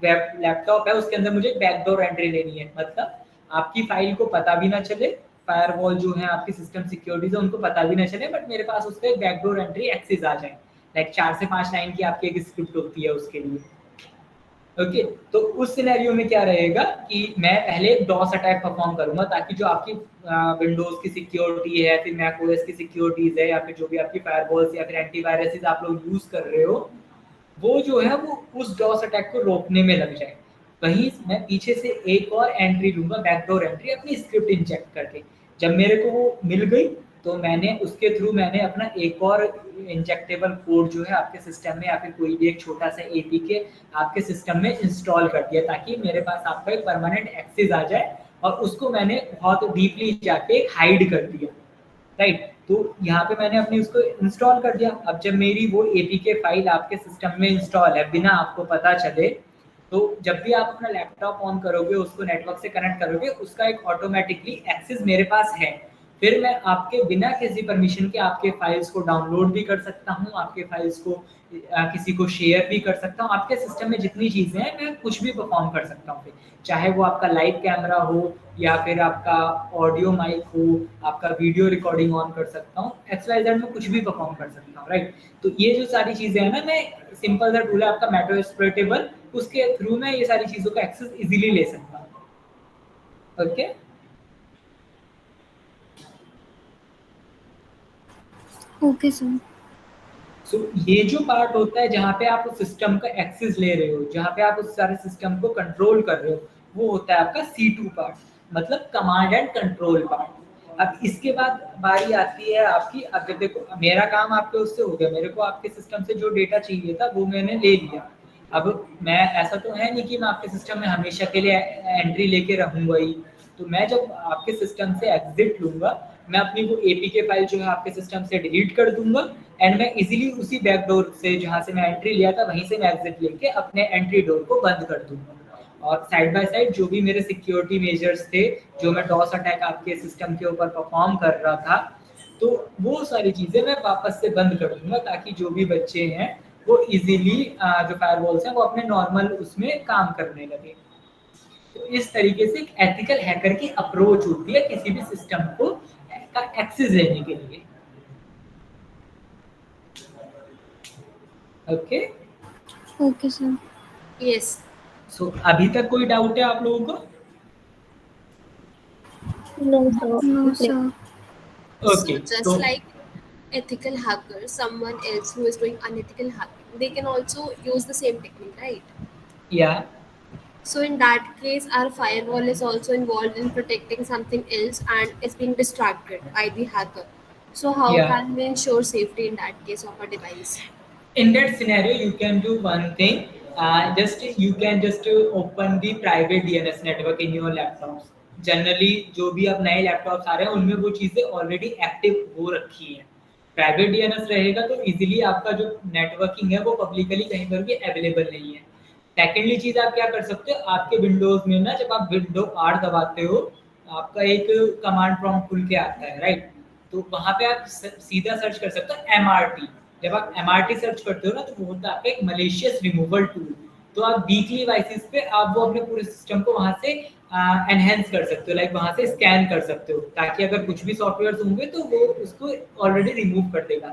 वेब लैपटॉप है उसके अंदर मुझे बैकडोर एंट्री लेनी है, मतलब आपकी फाइल को पता भी ना चले, फायरवॉल जो है आपकी सिस्टम सिक्योरिटीज है उनको पता भी ना चले, बट मेरे पास उसका एक बैकडोर एंट्री एक्सेस आ जाए। लाइक 4 से 5 लाइन की आपकी एक स्क्रिप्ट होती है उसके लिए। ओके, तो उस सिनेरियो में क्या रहेगा कि मैं पहले एक डॉस अटैक परफॉर्म करूंगा ताकि जो आपकी विंडोज की सिक्योरिटी है, फिर मैक ओएस की सिक्योरिटीज है, या फिर जो भी आपकी फायरवॉल्स या फिर एंटीवायरसेस आप लोग यूज कर रहे हो, वो जो है वो उस डॉस अटैक को रोकने में लग जाए। वहीं मैं पीछे से एक और एंट्री लूंगा, बैकडोर एंट्री, अपनी स्क्रिप्ट इंजेक्ट करके। जब मेरे को वो मिल गई तो मैंने उसके थ्रू मैंने अपना एक और इंजेक्टेबल कोड जो है आपके सिस्टम में या फिर कोई भी एक छोटा सा एपीके आपके सिस्टम में इंस्टॉल कर दिया ताकि मेरे पास आपका एक परमानेंट एक्सेस आ जाए, और उसको मैंने बहुत डीपली जाके हाइड कर दिया। राइट, तो यहाँ पे मैंने अपनी उसको इंस्टॉल कर दिया। अब जब मेरी वो एपीके फाइल आपके सिस्टम में इंस्टॉल है बिना आपको पता चले, तो जब भी आप अपना लैपटॉप ऑन करोगे, उसको नेटवर्क से कनेक्ट करोगे, उसका एक ऑटोमेटिकली एक्सेस मेरे पास है। फिर मैं आपके बिना किसी परमिशन के आपके फाइल्स को डाउनलोड भी कर सकता हूँ, आपके फाइल्स को किसी को शेयर भी कर सकता हूँ। आपके सिस्टम में जितनी चीज़ें हैं मैं कुछ भी परफॉर्म कर सकता हूँ, चाहे वो आपका लाइव कैमरा हो या फिर आपका ऑडियो माइक हो, आपका वीडियो रिकॉर्डिंग ऑन कर सकता हूँ, XYZ में कुछ भी परफॉर्म कर सकता हूँ। राइट, तो ये जो सारी चीज़ें हैं ना, मैं सिंपल सा टूल है आपका मेट्रो एक्सप्लॉइटेबल, उसके थ्रू मैं ये सारी चीज़ों का एक्सेस इजीली ले सकता हूँ। Okay, okay sir. सो ये जो पार्ट होता है जहाँ पे आप उस सिस्टम का एक्सेस ले रहे हो, जहाँ पे आप उस सारे सिस्टम को कंट्रोल कर रहे हो, वो होता है आपका C2 पार्ट, मतलब कमांड एंड कंट्रोल पार्ट। अब इसके बाद बारी आती है आपकी, अब जब देखो मेरा काम आपके उससे हो गया, मेरे को आपके सिस्टम से जो डेटा चाहिए था वो मैंने ले लिया। अब मैं ऐसा तो है नहीं कि मैं आपके सिस्टम में हमेशा के लिए एंट्री लेके रहूंगा ही, तो मैं जब आपके सिस्टम से एग्जिट लूंगा, मैं अपनी वो एपीके फाइल जो है आपके सिस्टम से डिलीट कर दूंगा, एंड मैं इजीली उसी बैकडोर से जहाँ से मैं एंट्री लिया था वहीं से मैं एग्जिट लेके अपने एंट्री डोर को बंद कर दूंगा। और साइड बाय साइड जो भी मेरे सिक्योरिटी मेजर्स थे, जो मैं डॉस अटैक आपके सिस्टम के ऊपर परफॉर्म कर रहा था, तो वो सारी चीज़ें मैं वापस से बंद कर दूंगा ताकि जो भी बच्चे हैं वो इजीली जो फायरवॉल्स हैं वो अपने नॉर्मल उसमें काम करने लगे। तो इस तरीके से एक एथिकल हैकर की अप्रोच होती है किसी भी सिस्टम को का एक्सेस लेने के लिए। Okay, okay sir. Yes. सो अभी तक कोई डाउट है आप लोगों को? No, sir. No sir. Okay, So just तो like ethical hacker, someone else who is doing unethical hacking, they can also use the same technique, right? या So in that case, our firewall is also involved in protecting something else and is being distracted by the hacker. So how Yeah. can we ensure safety in that case of a device? in that scenario you can do one thing, just you can just open the private DNS network in your laptops. Generally जो भी अब नए laptops आ रहे हैं उनमें वो चीज़ें already active हो रखी हैं। प्राइवेट डीएनएस रहेगा तो इजीली आपका जो नेटवर्किंग है वो पब्लिकली कहीं पर भी अवेलेबल नहीं है। सेकेंडली चीज़ आप क्या कर सकते हो, आपके विंडोज में ना जब आप विंडो R दबाते हो, आपका एक कमांड प्रॉम्प्ट खुल के आता है, राइट, तो वहाँ पे आप सीधा सर्च कर सकते हो MRT। जब आप MRT सर्च करते हो ना तो वो होता है आपका एक मलेशियस रिमूवल टूल। तो आप वीकली बेसिस पे आप वो अपने पूरे सिस्टम को वहाँ से एनहेंस कर सकते हो, लाइक वहाँ से स्कैन कर सकते हो ताकि अगर कुछ भी सॉफ्टवेयर होंगे तो वो उसको ऑलरेडी रिमूव कर देगा।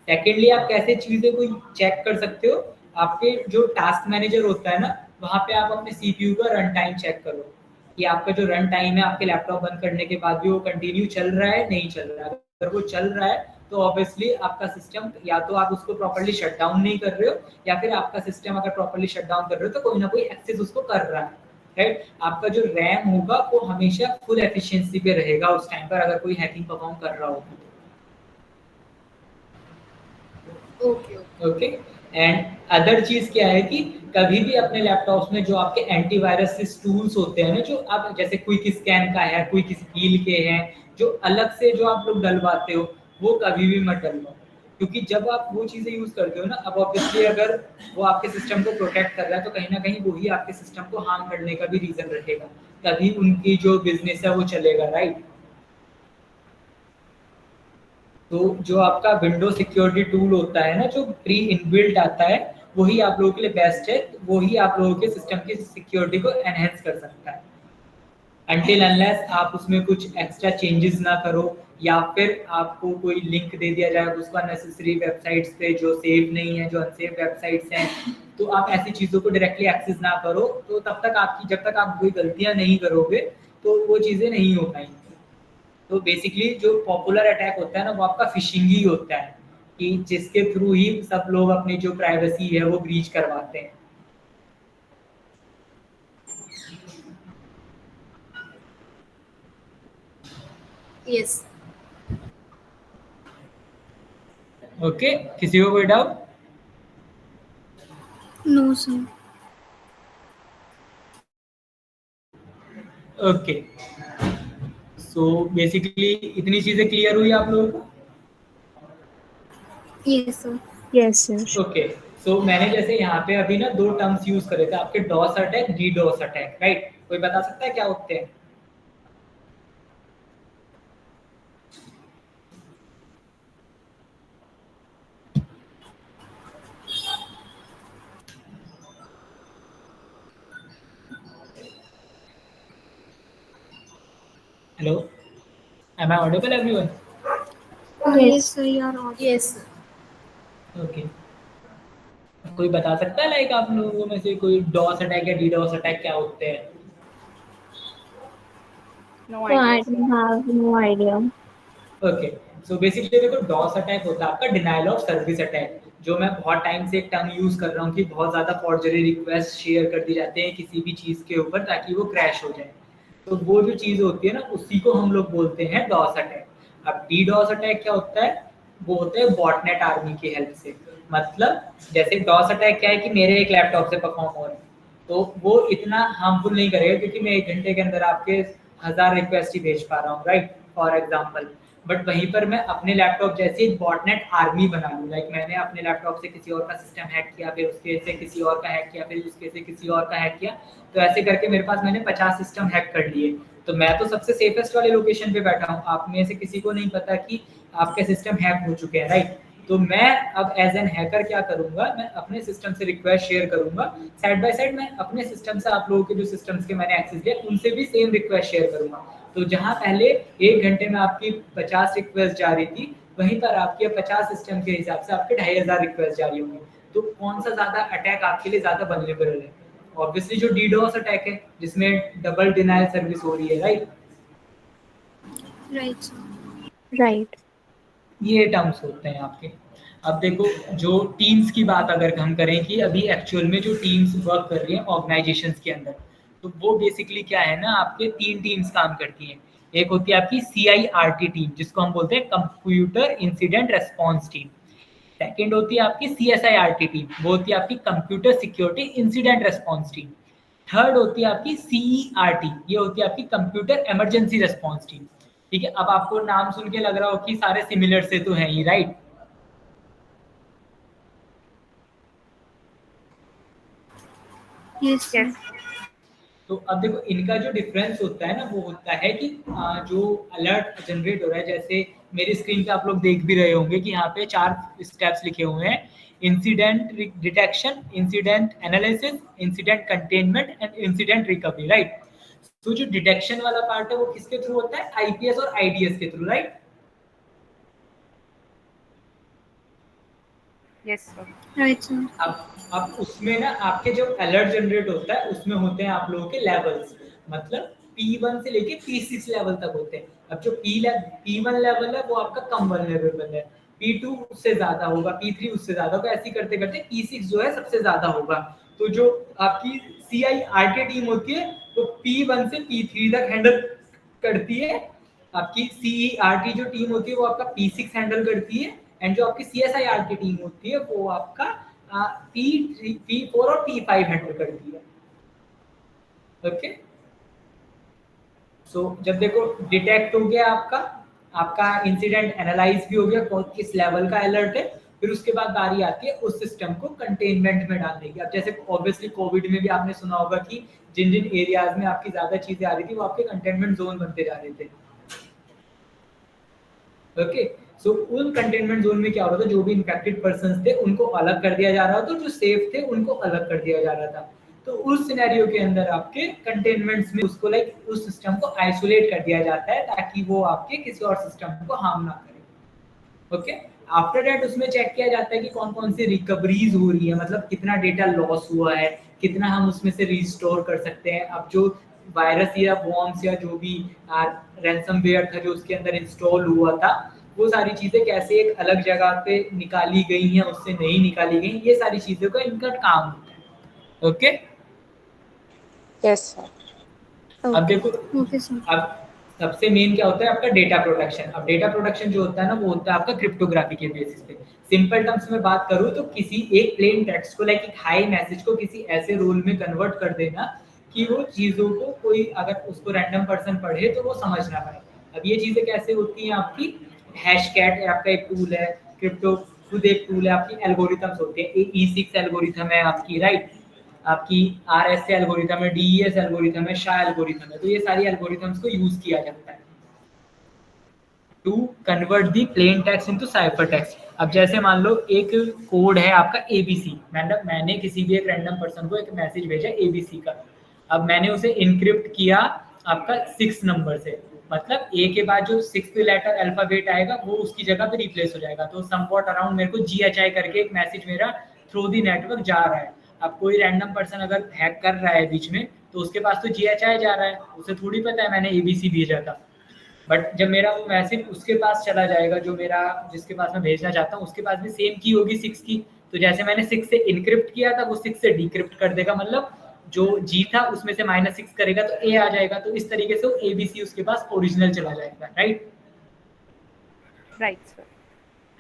सेकेंडली आप कैसे चीज़ें को चेक कर सकते हो, आपके जो टास्क मैनेजर होता है ना, वहाँ पे आप अपने CPU का रन टाइम चेक करो कि आपका जो रन टाइम है आपके लैपटॉप बंद करने के बाद भी वो कंटिन्यू चल रहा है नहीं चल रहा है। अगर वो चल रहा है तो ऑब्वियसली आपका सिस्टम, या तो आप उसको प्रॉपर्ली शट डाउन नहीं कर रहे हो, या फिर आपका सिस्टम अगर प्रॉपर्ली शट डाउन कर रहे हो तो कोई ना कोई एक्सेस उसको कर रहा है। राइट, आपका जो रैम होगा वो हमेशा फुल एफिशिएंसी पे रहेगा उस टाइम पर अगर कोई हैकिंग परफॉर्म कर रहा होगा। Okay. ओके, एंड अदर चीज़ क्या है कि कभी भी अपने लैपटॉप्स में जो आपके एंटीवायरस टूल्स होते हैं ना, जो आप जैसे क्विक स्कैन का है, क्विक हील के हैं, जो अलग से जो आप लोग डलवाते हो, वो कभी भी मत डलवाओ। क्योंकि जब आप वो चीज़ें यूज़ करते हो ना, अब ऑब्वियसली अगर वो आपके सिस्टम को प्रोटेक्ट कर रहा है तो कहीं ना कहीं वही आपके सिस्टम को हार्म करने का भी रीज़न रखेगा, तभी उनकी जो बिजनेस है वो चलेगा, राइट। तो जो आपका विंडो सिक्योरिटी टूल होता है ना, जो प्री इनबिल्ट आता है, वही आप लोगों के लिए बेस्ट है, वही आप लोगों के सिस्टम की सिक्योरिटी को एनहेंस कर सकता है। अनटिल अनलेस आप उसमें कुछ एक्स्ट्रा चेंजेस ना करो, या फिर आपको कोई लिंक दे दिया जाए उसको अननेसेसरी वेबसाइट्स पे जो सेफ नहीं है, जो अनसेफ वेबसाइट्स हैं, तो आप ऐसी चीज़ों को डायरेक्टली एक्सेस ना करो। तो तब तक आपकी, जब तक आप कोई गलतियां नहीं करोगे तो वो चीज़ें नहीं हो पाएंगी। तो बेसिकली जो पॉपुलर अटैक होता है ना, वो आपका फिशिंग ही होता है, कि जिसके थ्रू ही सब लोग अपनी जो प्राइवेसी है वो ब्रीच करवाते हैं। Yes. ओके, किसी को कोई doubt? No, sir. Okay, so basically इतनी चीजें क्लियर हुई आप लोगों को? Yes, sir. Yes, sir. Okay, so मैंने जैसे यहाँ पे अभी ना दो टर्म्स यूज करे थे आपके, DoS attack, DDoS attack, right. कोई बता सकता है क्या होते हैं? Hello, am I audible everyone? Yes, sir. You are audible. Yes. Okay, कोई बता सकता है लाइक आप लोगों में से कोई डॉस अटैक या डीडॉस अटैक क्या होते हैं? No So I idea, don't sir. have no idea. Okay, so basically देखो, डॉस अटैक होता है आपका डिनाइल ऑफ सर्विस अटैक, जो मैं बहुत टाइम से एक टर्म यूज कर रहा हूँ कि बहुत ज़्यादा फॉर्जरी रिक्वेस्ट शेयर कर दी जाते हैं किसी भी चीज़ के ऊपर ताकि वो क्रैश हो जाए। तो वो जो चीज़ होती है ना, उसी को हम लोग बोलते हैं डॉस अटैक। अब डी डॉस अटैक क्या होता है? वो होता है बॉटनेट आर्मी की हेल्प से। मतलब जैसे डॉस अटैक क्या है कि मेरे एक लैपटॉप से परफॉर्म हो रहा है, तो वो इतना हार्मफुल नहीं करेगा क्योंकि मैं 1 घंटे के अंदर आपके 1000 रिक्वेस्ट ही भेज पा रहा हूँ, राइट, फॉर एग्जाम्पल। बट वहीं पर मैं अपने लैपटॉप जैसे एक बॉटनेट आर्मी बना लूँ, लाइक मैंने अपने लैपटॉप से किसी और का सिस्टम हैक किया, फिर उसके से किसी और का हैक किया, फिर उसके से किसी और का हैक किया, तो ऐसे करके मेरे पास मैंने 50 सिस्टम हैक कर लिए। तो मैं तो सबसे सेफेस्ट वाले लोकेशन पे बैठा हूँ, आप में से किसी को नहीं पता कि आपके सिस्टम हैक हो चुके हैं, राइट। तो मैं अब एज एन हैकर क्या करूंगा, मैं अपने सिस्टम से रिक्वेस्ट शेयर करूंगा, साइड बाय साइड मैं अपने सिस्टम से आप लोगों के जो सिस्टम्स के मैंने एक्सेस लिया उनसे भी सेम रिक्वेस्ट शेयर करूंगा। तो जहां पहले 1 घंटे में आपकी 50 रिक्वेस्ट जा रही थी, वहीं पर आपके 50 सिस्टम के हिसाब से आपके 2500 रिक्वेस्ट जा रही होंगी। तो कौन सा ज्यादा अटैक आपके लिए ज्यादा वल्नरेबल है? ऑब्वियसली जो डीडोस अटैक है, जिसमें डबल डिनायल सर्विस हो रही है, राइट। Right, sir. Right. ये टर्म्स होते हैं आपके। अब देखो, जो टीम्स की बात अगर हम करें कि अभी एक्चुअल में जो टीम्स वर्क कर रही हैं ऑर्गेनाइजेशंस के अंदर, तो वो बेसिकली क्या है ना, आपके 3 टीम्स काम करती हैं। एक होती है आपकी CIRT टीम, जिसको हम बोलते हैं computer incident response team. Second होती है आपकी CSIRT टीम, वो होती है आपकी computer security incident response team. Third होती है आपकी CERT, ये होती है आपकी कंप्यूटर इमरजेंसी रेस्पॉन्स टीम। ठीक है, अब आपको नाम सुन के लग रहा हो कि सारे सिमिलर से तो हैं ही, राइट। Yes, sir. तो अब देखो, इनका जो डिफरेंस होता है ना, वो होता है कि जो अलर्ट जनरेट हो रहा है, जैसे मेरी स्क्रीन पे आप लोग देख भी रहे होंगे कि यहाँ पे 4 स्टेप्स लिखे हुए हैं: incident detection, incident analysis, incident containment and incident recovery, right. तो जो डिटेक्शन वाला पार्ट है वो किसके थ्रू होता है? IPS और IDS के through, right. Yes, sir. Right, sir. अब उसमें ना आपके जो अलर्ट जनरेट होता है उसमें होते हैं आप लोगों के लेवल्स, मतलब P1 से लेके P6 लेवल तक होते हैं। अब जो P1 लेवल है वो आपका कम वल्नरेबल है, P2 उससे ज्यादा होगा, P3 उससे ज्यादा होगा, ऐसे करते करते P6 जो है सबसे ज्यादा होगा। तो जो आपकी CIRT टीम होती है वो P1 से P3 तक हैंडल करती है। आपकी CERT जो टीम होती है वो आपका P6 हैंडल करती है, एंड जो आपकी CSIRT टीम होती है वो आपका P4 और P5 हैंडल करती है। ओके, सो जब देखो डिटेक्ट हो गया आपका आपका इंसिडेंट एनालाइज भी हो गया किस लेवल का अलर्ट है, फिर उसके बाद बारी आती है उस सिस्टम को कंटेनमेंट में डालने की। अब जैसे ऑब्वियसली कोविड में भी आपने सुना होगा कि जिन जिन एरियाज में आपकी ज्यादा चीजें आ रही थी वो आपके कंटेनमेंट जोन बनते जा रहे थे। ओके, सो उन कंटेनमेंट जोन में क्या हो रहा था, जो भी इन्फेक्टेड पर्सन थे उनको अलग कर दिया जा रहा था, जो सेफ थे उनको अलग कर दिया जा रहा था। तो उस सिनेरियो के अंदर आपके कंटेनमेंट्स में उसको लाइक उस सिस्टम को आइसोलेट कर दिया जाता है ताकि वो आपके किसी और सिस्टम को हार्म ना करे। ओके, आफ्टर दैट उसमें चेक किया जाता है कि कौन कौन सी रिकवरीज हो रही है, मतलब कितना डेटा लॉस हुआ है, कितना हम उसमें से रिस्टोर कर सकते हैं। अब जो वायरस या वॉर्म्स या जो भी रैंसमवेयर था जो उसके अंदर इंस्टॉल हुआ था, वो सारी चीजें कैसे एक अलग जगह पे निकाली गई हैं, उससे नहीं निकाली गई, ये सारी चीजों का इनका काम होता है। Okay, Yes, sir. अब देखो ओके सर। अब सबसे मेन क्या होता है आपका डेटा प्रोटेक्शन। अब डेटा प्रोटेक्शन जो होता है ना वो होता है आपका क्रिप्टोग्राफी के बेसिस पे। सिंपल टर्म्स में बात करूँ तो किसी एक प्लेन टेक्स्ट को लाइक एक हाई मैसेज को किसी ऐसे रोल में कन्वर्ट कर देना कि वो चीज़ों को कोई अगर उसको रैंडम पर्सन पढ़े तो वो समझ ना पाए। अब ये चीज़ें कैसे होती हैं आपकी, हैशकैट आपका एक टूल है, क्रिप्टो खुद एक टूल है, आपकी एल्गोरिथम्स होते हैं, E6 एल्गोरिथम है आपकी, राइट, आपकी RSA एल्गोरिथम है, DES एल्गोरिथम है, SHA एल्गोरिथम है। तो ये सारी एल्गोरिथम्स को यूज किया जाता है to convert the plain text into cipher text. अब जैसे मान लो एक कोड है आपका ABC, मतलब मैंने किसी भी एक रैंडम पर्सन को एक मैसेज भेजा ABC का। अब मैंने उसे इनक्रिप्ट किया आपका 6 नंबर से, मतलब A के बाद जो 6th लेटर अल्फाबेट आएगा वो उसकी जगह पे रिप्लेस हो जाएगा। तो समवॉट अराउंड मेरे को GHI करके एक मैसेज मेरा थ्रू दी नेटवर्क जा रहा है। अब कोई रैंडम पर्सन अगर हैक कर रहा है बीच में तो उसके पास तो GHI जा रहा है, उसे थोड़ी पता है मैंने ABC भेजा था। बट जब मेरा वो मैसेज उसके पास चला जाएगा जो मेरा जिसके पास मैं भेजना चाहता हूँ, उसके पास भी सेम की होगी 6 की। तो जैसे मैंने 6 से इनक्रिप्ट किया था वो 6 से डिक्रिप्ट कर देगा, मतलब जो G था उसमें से -6 करेगा तो A आ जाएगा। तो इस तरीके से वो ABC उसके पास ओरिजिनल चला जाएगा, राइट। Right, sir.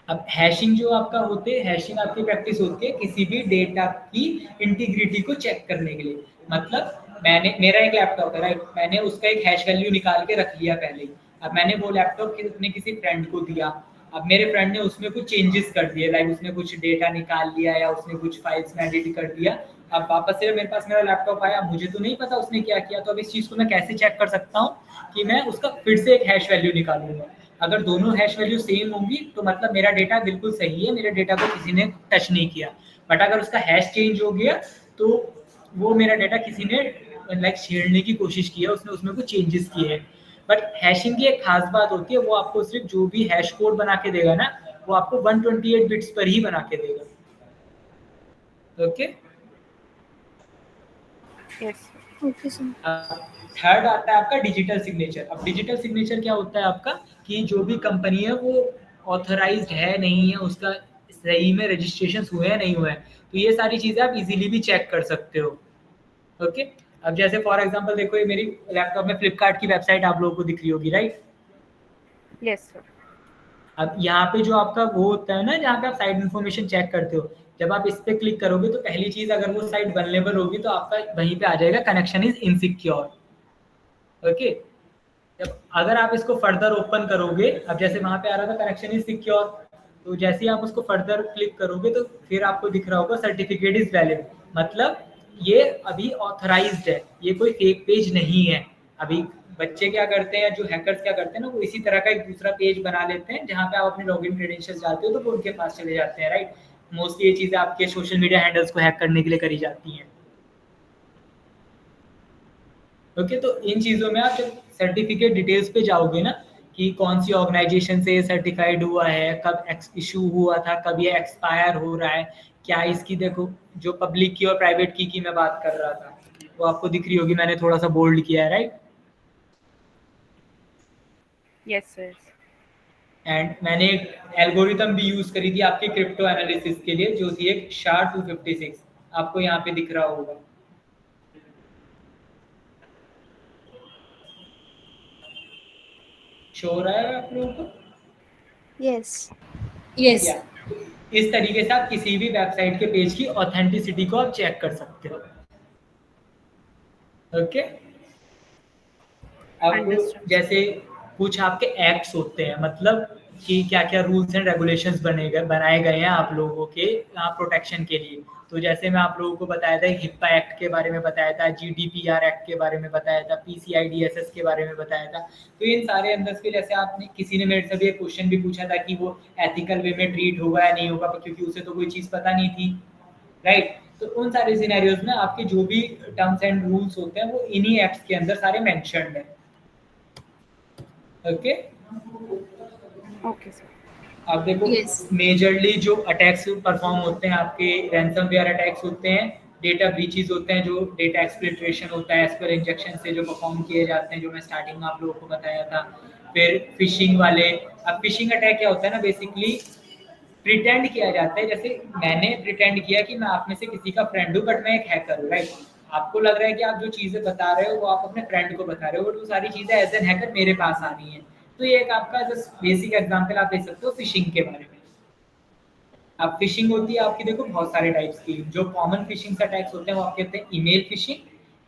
अब हैशिंग जो आपका होते हैं, हैशिंग आपकी प्रैक्टिस होती है किसी भी डेटा की इंटीग्रिटी को चेक करने के लिए। मतलब मेरा एक लैपटॉप है, राइट, मैंने उसका एक हैश वैल्यू निकाल के रख लिया पहले ही। अब मैंने वो लैपटॉप अपने किसी फ्रेंड को दिया, अब मेरे फ्रेंड ने उसमें कुछ चेंजेस कर दिए, लाइक उसने कुछ डेटा निकाल लिया या उसने कुछ फाइल्स में एडिट कर दिया। अब वापस से मेरे पास मेरा लैपटॉप आया, मुझे तो नहीं पता उसने क्या किया। तो अब इस चीज़ को मैं कैसे चेक कर सकता हूँ कि मैं उसका फिर से एक हैश वैल्यू निकालूंगा। अगर दोनों हैश वैल्यू सेम होंगी तो मतलब मेरा डेटा बिल्कुल सही है, मेरे डेटा को किसी ने टच नहीं किया। बट अगर उसका हैश चेंज हो गया तो वो मेरा डेटा किसी ने लाइक छेड़ने की कोशिश की है, उसने उसमें कुछ चेंजेस किए हैं। बट हैशिंग की एक खास बात होती है, वो आपको सिर्फ जो भी हैश कोड बना के देगा ना वो आपको 128 बिट्स पर ही बना के देगा। Okay, Yes, sir. Okay sir. Third आता है आपका डिजिटल सिग्नेचर। अब डिजिटल सिग्नेचर क्या होता है आपका कि जो भी कंपनी है वो ऑथराइज्ड है नहीं है, उसका सही में रजिस्ट्रेशन हुए हैं नहीं हुए हैं, तो ये सारी चीजें आप इजीली भी चेक कर सकते हो। ओके, अब जैसे फॉर एग्जांपल देखो ये मेरी लैपटॉप में फ्लिपकार्ट की वेबसाइट आप लोगों को दिख रही होगी, राइट। Yes, sir. अब यहाँ पे जो आपका वो होता है ना जहाँ पे आप साइट इन्फॉर्मेशन चेक करते हो, जब आप इस पे क्लिक करोगे तो पहली चीज अगर वो साइट वल्नरेबल होगी तो आपका वहीं पे आ जाएगा कनेक्शन इज इनसिक्योर। ओके, जब अगर आप इसको फर्दर ओपन करोगे, अब जैसे वहां पे आ रहा था कनेक्शन इज सिक्योर, तो जैसे ही आप उसको फर्दर क्लिक करोगे तो फिर आपको दिख रहा होगा सर्टिफिकेट इज वैलिड, मतलब ये अभी ऑथराइज्ड है, ये कोई फेक पेज नहीं है। अभी बच्चे क्या करते हैं, जो हैकर्स क्या करते हैं ना, वो इसी तरह का एक दूसरा पेज बना लेते हैं जहाँ पे आप अपने लॉगिन क्रेडेंशियल्स डालते हो तो वो उनके पास चले जाते हैं, राइट। मोस्टली ये चीजें आपके सोशल मीडिया हैंडल्स को हैक करने के लिए करी जाती हैं। ओके, तो इन चीज़ों में आप जब सर्टिफिकेट डिटेल्स पे जाओगे ना कि कौन सी ऑर्गेनाइजेशन से सर्टिफाइड हुआ है, कब इशू हुआ था, कब ये एक्सपायर हो रहा है, क्या इसकी देखो जो पब्लिक की और प्राइवेट की मैं बात कर रहा था वो आपको दिख रही होगी, मैंने थोड़ा सा बोल्ड किया है, राइट। Yes, sir. एंड मैंने एक एल्गोरिथम भी यूज करी थी आपके क्रिप्टो एनालिसिस के लिए जो थी एक SHA-256, आपको यहाँ पे दिख रहा होगा। शो हो रहा है आप लोगों को? Yes. Yes. Yeah. इस तरीके से आप किसी भी वेबसाइट के पेज की ऑथेंटिसिटी को आप चेक कर सकते हो। ओके, अब अंडरस्टूड। जैसे कुछ आपके एक्ट्स होते हैं, मतलब कि क्या क्या रूल्स एंड रेगुलेशंस बनाए गए हैं आप लोगों के प्रोटेक्शन के लिए। तो जैसे मैं आप लोगों को बताया था, हिप्पा एक्ट के बारे में बताया था, जीडीपीआर एक्ट के बारे में बताया था, पीसीआईडीएसएस के बारे में बताया था। तो इन सारे अंदर के, जैसे आपने किसी ने मेरे से भी एक क्वेश्चन भी पूछा था कि वो एथिकल वे में ट्रीट होगा या नहीं होगा, क्योंकि उसे तो कोई चीज़ पता नहीं थी, राइट। तो उन सारे सिनेरियोज में आपके जो भी टर्म्स एंड रूल्स होते हैं वो इन्हीं एक्ट्स के अंदर सारे मेंशन्ड है। Okay, okay sir. अब देखो Yes. मेजरली जो अटैक्स परफॉर्म होते हैं आपके, रैंसमवेयर अटैक्स होते हैं, डेटा ब्रीचेस होते हैं, जो डेटा एक्सप्लिट्रेशन होता है एसक्यूएल इंजेक्शन से जो परफॉर्म किए जाते हैं, जो मैं स्टार्टिंग में आप लोगों को बताया था। फिर फिशिंग वाले, अब फिशिंग अटैक क्या होता है ना, बेसिकली प्रिटेंड किया जाता है, जैसे मैंने प्रिटेंड किया कि मैं आप में से किसी का फ्रेंड हूँ बट मैं एक हैकर हूँ, राइट। आपको लग रहा है कि आप जो चीज़ें बता रहे हो वो आप अपने फ्रेंड को बता रहे हो, बट वो सारी चीज़ें एज एन हैकर मेरे पास आ रही हैं। तो ये एक आपका जस्ट बेसिक एग्जांपल आप दे सकते हो फिशिंग के बारे में। अब फिशिंग होती है आपकी, देखो बहुत सारे टाइप्स की। जो कॉमन फिशिंग अटैक्स होते हैं वो आप कहते हैं ईमेल फिशिंग,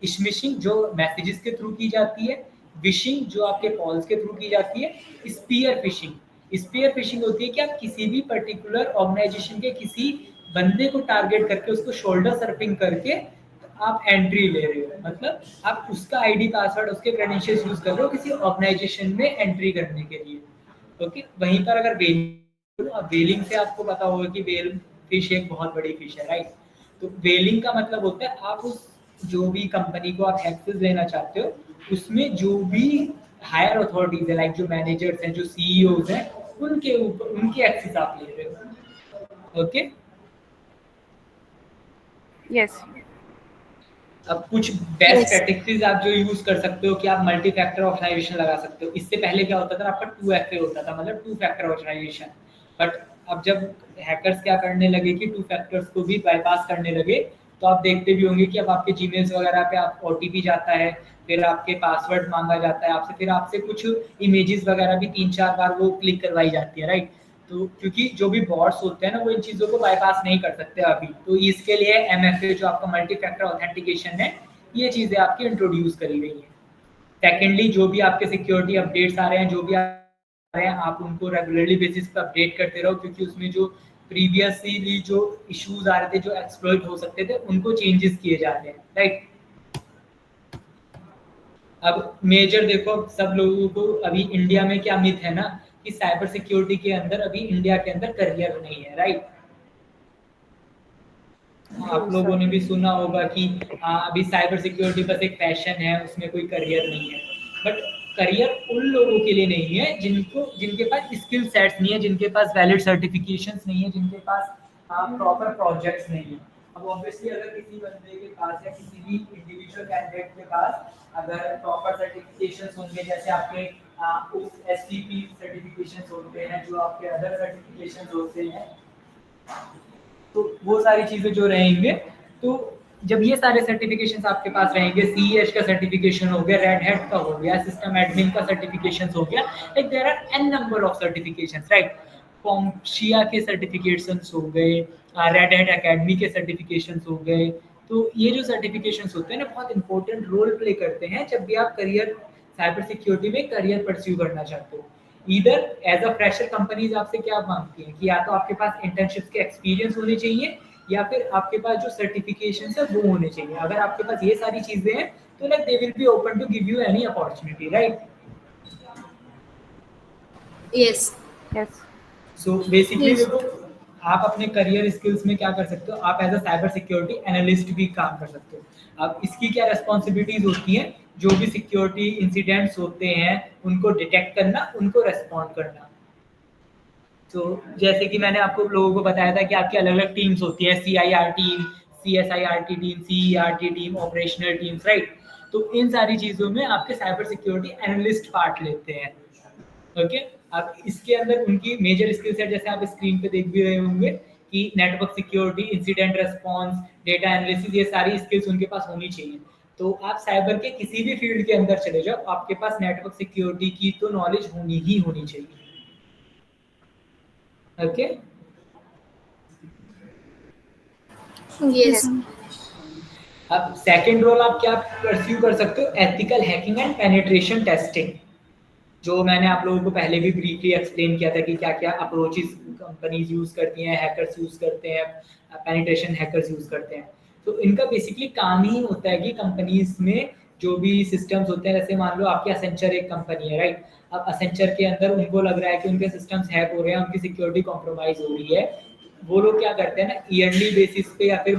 स्मिशिंग जो मैसेजेस के थ्रू की जाती है, विशिंग जो आपके कॉल्स के थ्रू की जाती है, स्पीयर फिशिंग। स्पीयर फिशिंग होती है कि आप किसी भी पर्टिकुलर ऑर्गेनाइजेशन के किसी बंदे को टारगेट करके उसको शोल्डर सर्फिंग करके आप एंट्री ले रहे हो, मतलब आप उसका आईडी पासवर्ड उसके क्रेडेंशियल्स यूज कर रहे हो किसी ऑर्गेनाइजेशन में एंट्री करने के लिए। ओके, वहीं पर अगर वेलिंग से आपको पता होगा कि वेल फिश एक बहुत बड़ी फिश है, राइट। तो वेलिंग का मतलब होता है आप उस जो भी कंपनी को आप एक्सेस देना चाहते हो उसमें जो भी हायर अथॉरिटीज है, लाइक जो मैनेजर्स हैं, जो सीईओज हैं, उनके ऊपर उनकी एक्सेस आप ले रहे हो। Okay, yes. अब कुछ बेस्ट Yes. स्ट्रेटेजीज आप जो यूज कर सकते हो कि आप मल्टी फैक्टर ऑथराइजेशन लगा सकते हो। इससे पहले क्या होता था, आपका 2FA होता था, मतलब टू फैक्टर ऑथराइजेशन। बट अब जब हैकर्स क्या करने लगे कि टू फैक्टर्स को भी बाईपास करने लगे, तो आप देखते भी होंगे कि अब आपके जीमेल्स वगैरह पे आप ओटीपी जाता है, फिर आपके पासवर्ड मांगा जाता है आपसे, फिर आपसे कुछ इमेजेस वगैरह भी 3-4 बार वो क्लिक करवाई जाती है, राइट। तो क्योंकि जो भी बॉट्स होते हैं ना वो इन चीज़ों को बाईपास नहीं कर सकते अभी, तो इसके लिए MFA जो आपका मल्टी फैक्टर ऑथेंटिकेशन है, ये चीज़ें आपकी इंट्रोड्यूस करी गई हैं। सेकेंडली, जो भी आपके सिक्योरिटी अपडेट्स आ रहे हैं, जो भी आ रहे हैं, आप उनको रेगुलरली बेसिस पे अपडेट करते रहो, क्योंकि उसमें जो प्रीवियसली जो इश्यूज आ रहे थे, जो एक्सप्लॉइट हो सकते थे, उनको चेंजेस किए जा रहे हैं, राइट। अब मेजर देखो, सब लोगों को अभी इंडिया में क्या मिथ है ना कि साइबर सिक्योरिटी के अंदर अभी इंडिया के अंदर करियर नहीं है, राइट। आप लोगों ने भी सुना होगा कि अभी साइबर सिक्योरिटी बस एक फैशन है, उसमें कोई करियर नहीं है। बट करियर उन लोगों के लिए नहीं है जिनके पास स्किल सेट्स नहीं है, जिनके पास वैलिड सर्टिफिकेशंस नहीं है, जिनके पास प्रॉपर प्रोजेक्ट्स नहीं है। अब ऑब्वियसली अगर किसी बंदे के पास या किसी भी इंडिविजुअल कैंडिडेट के पास अगर प्रॉपर सर्टिफिकेशंस होंगे, जैसे आपके STP सर्टिफिकेशंस होते हैं, जो आपके अदर सर्टिफिकेशंस होते हैं, तो वो सारी चीजें जो रहेंगे, तो जब ये सारे सर्टिफिकेशंस आपके पास रहेंगे, CEH का सर्टिफिकेशन हो गया, रेड हैट का हो गया, सिस्टम एडमिन का सर्टिफिकेशन हो गया, like there are an number of certifications, right. CompTIA के सर्टिफिकेशंस हो गए, रेड हैट एकेडमी के सर्टिफिकेशंस हो गए। तो ये जो सर्टिफिकेशंस होते हैं ना, बहुत इंपॉर्टेंट रोल प्ले करते हैं जब भी आप करियर साइबर सिक्योरिटी में करियर परस्यू करना चाहते हो। इधर एज अ फ्रेशर कंपनीज आपसे क्या मांगती हैं कि या तो आपके पास इंटर्नशिप के एक्सपीरियंस होने चाहिए, या फिर आपके पास जो सर्टिफिकेशन है वो होने चाहिए। अगर आपके पास ये सारी चीजें हैं तो like they will be open to give you any opportunity, right. Yes. Yes. So basically Yes. देखो, आप अपने करियर स्किल्स में क्या कर सकते हो, आप as a cyber security analyst भी काम कर सकते हो। अब इसकी क्या रेस्पॉन्सिबिलिटीज होती हैं, जो भी सिक्योरिटी इंसिडेंट्स होते हैं उनको डिटेक्ट करना, उनको रेस्पॉन्ड करना। तो जैसे कि मैंने आपको लोगों को बताया था कि आपकी अलग अलग टीम्स होती हैं, CIR team, CSIRT team, CERT team, operational teams, right. तो इन सारी चीज़ों में आपके साइबर सिक्योरिटी एनालिस्ट पार्ट लेते हैं। ओके, अब इसके अंदर उनकी मेजर स्किल सेट जैसे आप स्क्रीन पे देख भी रहे होंगे कि network security, incident response, data analysis, ये सारी स्किल्स उनके पास होनी चाहिए। तो आप साइबर के किसी भी फील्ड के अंदर चले जाओ, आपके पास नेटवर्क सिक्योरिटी की तो नॉलेज होनी ही होनी चाहिए। Okay, Okay, Yes. sir. अब सेकंड रोल आप क्या परस्यू कर सकते हो, ethical hacking and penetration testing, जो मैंने आप लोगों को पहले भी ब्रीफली एक्सप्लेन किया था कि क्या क्या अप्रोचेस कंपनीज यूज करती हैं, हैकर्स यूज करते हैं, पेनिट्रेशन हैकर्स यूज करते हैं। तो इनका बेसिकली काम ही होता है कि कंपनीज में जो भी सिस्टम्स होते हैं, जैसे मान लो आपकी असेंचर एक कंपनी है, राइट। अब असेंचर के अंदर उनको लग रहा है कि उनके सिस्टम्स हैक हो रहे हैं, उनकी सिक्योरिटी कॉम्प्रोमाइज हो रही है। वो लोग क्या करते हैं ना, ईयरली बेसिस पे या फिर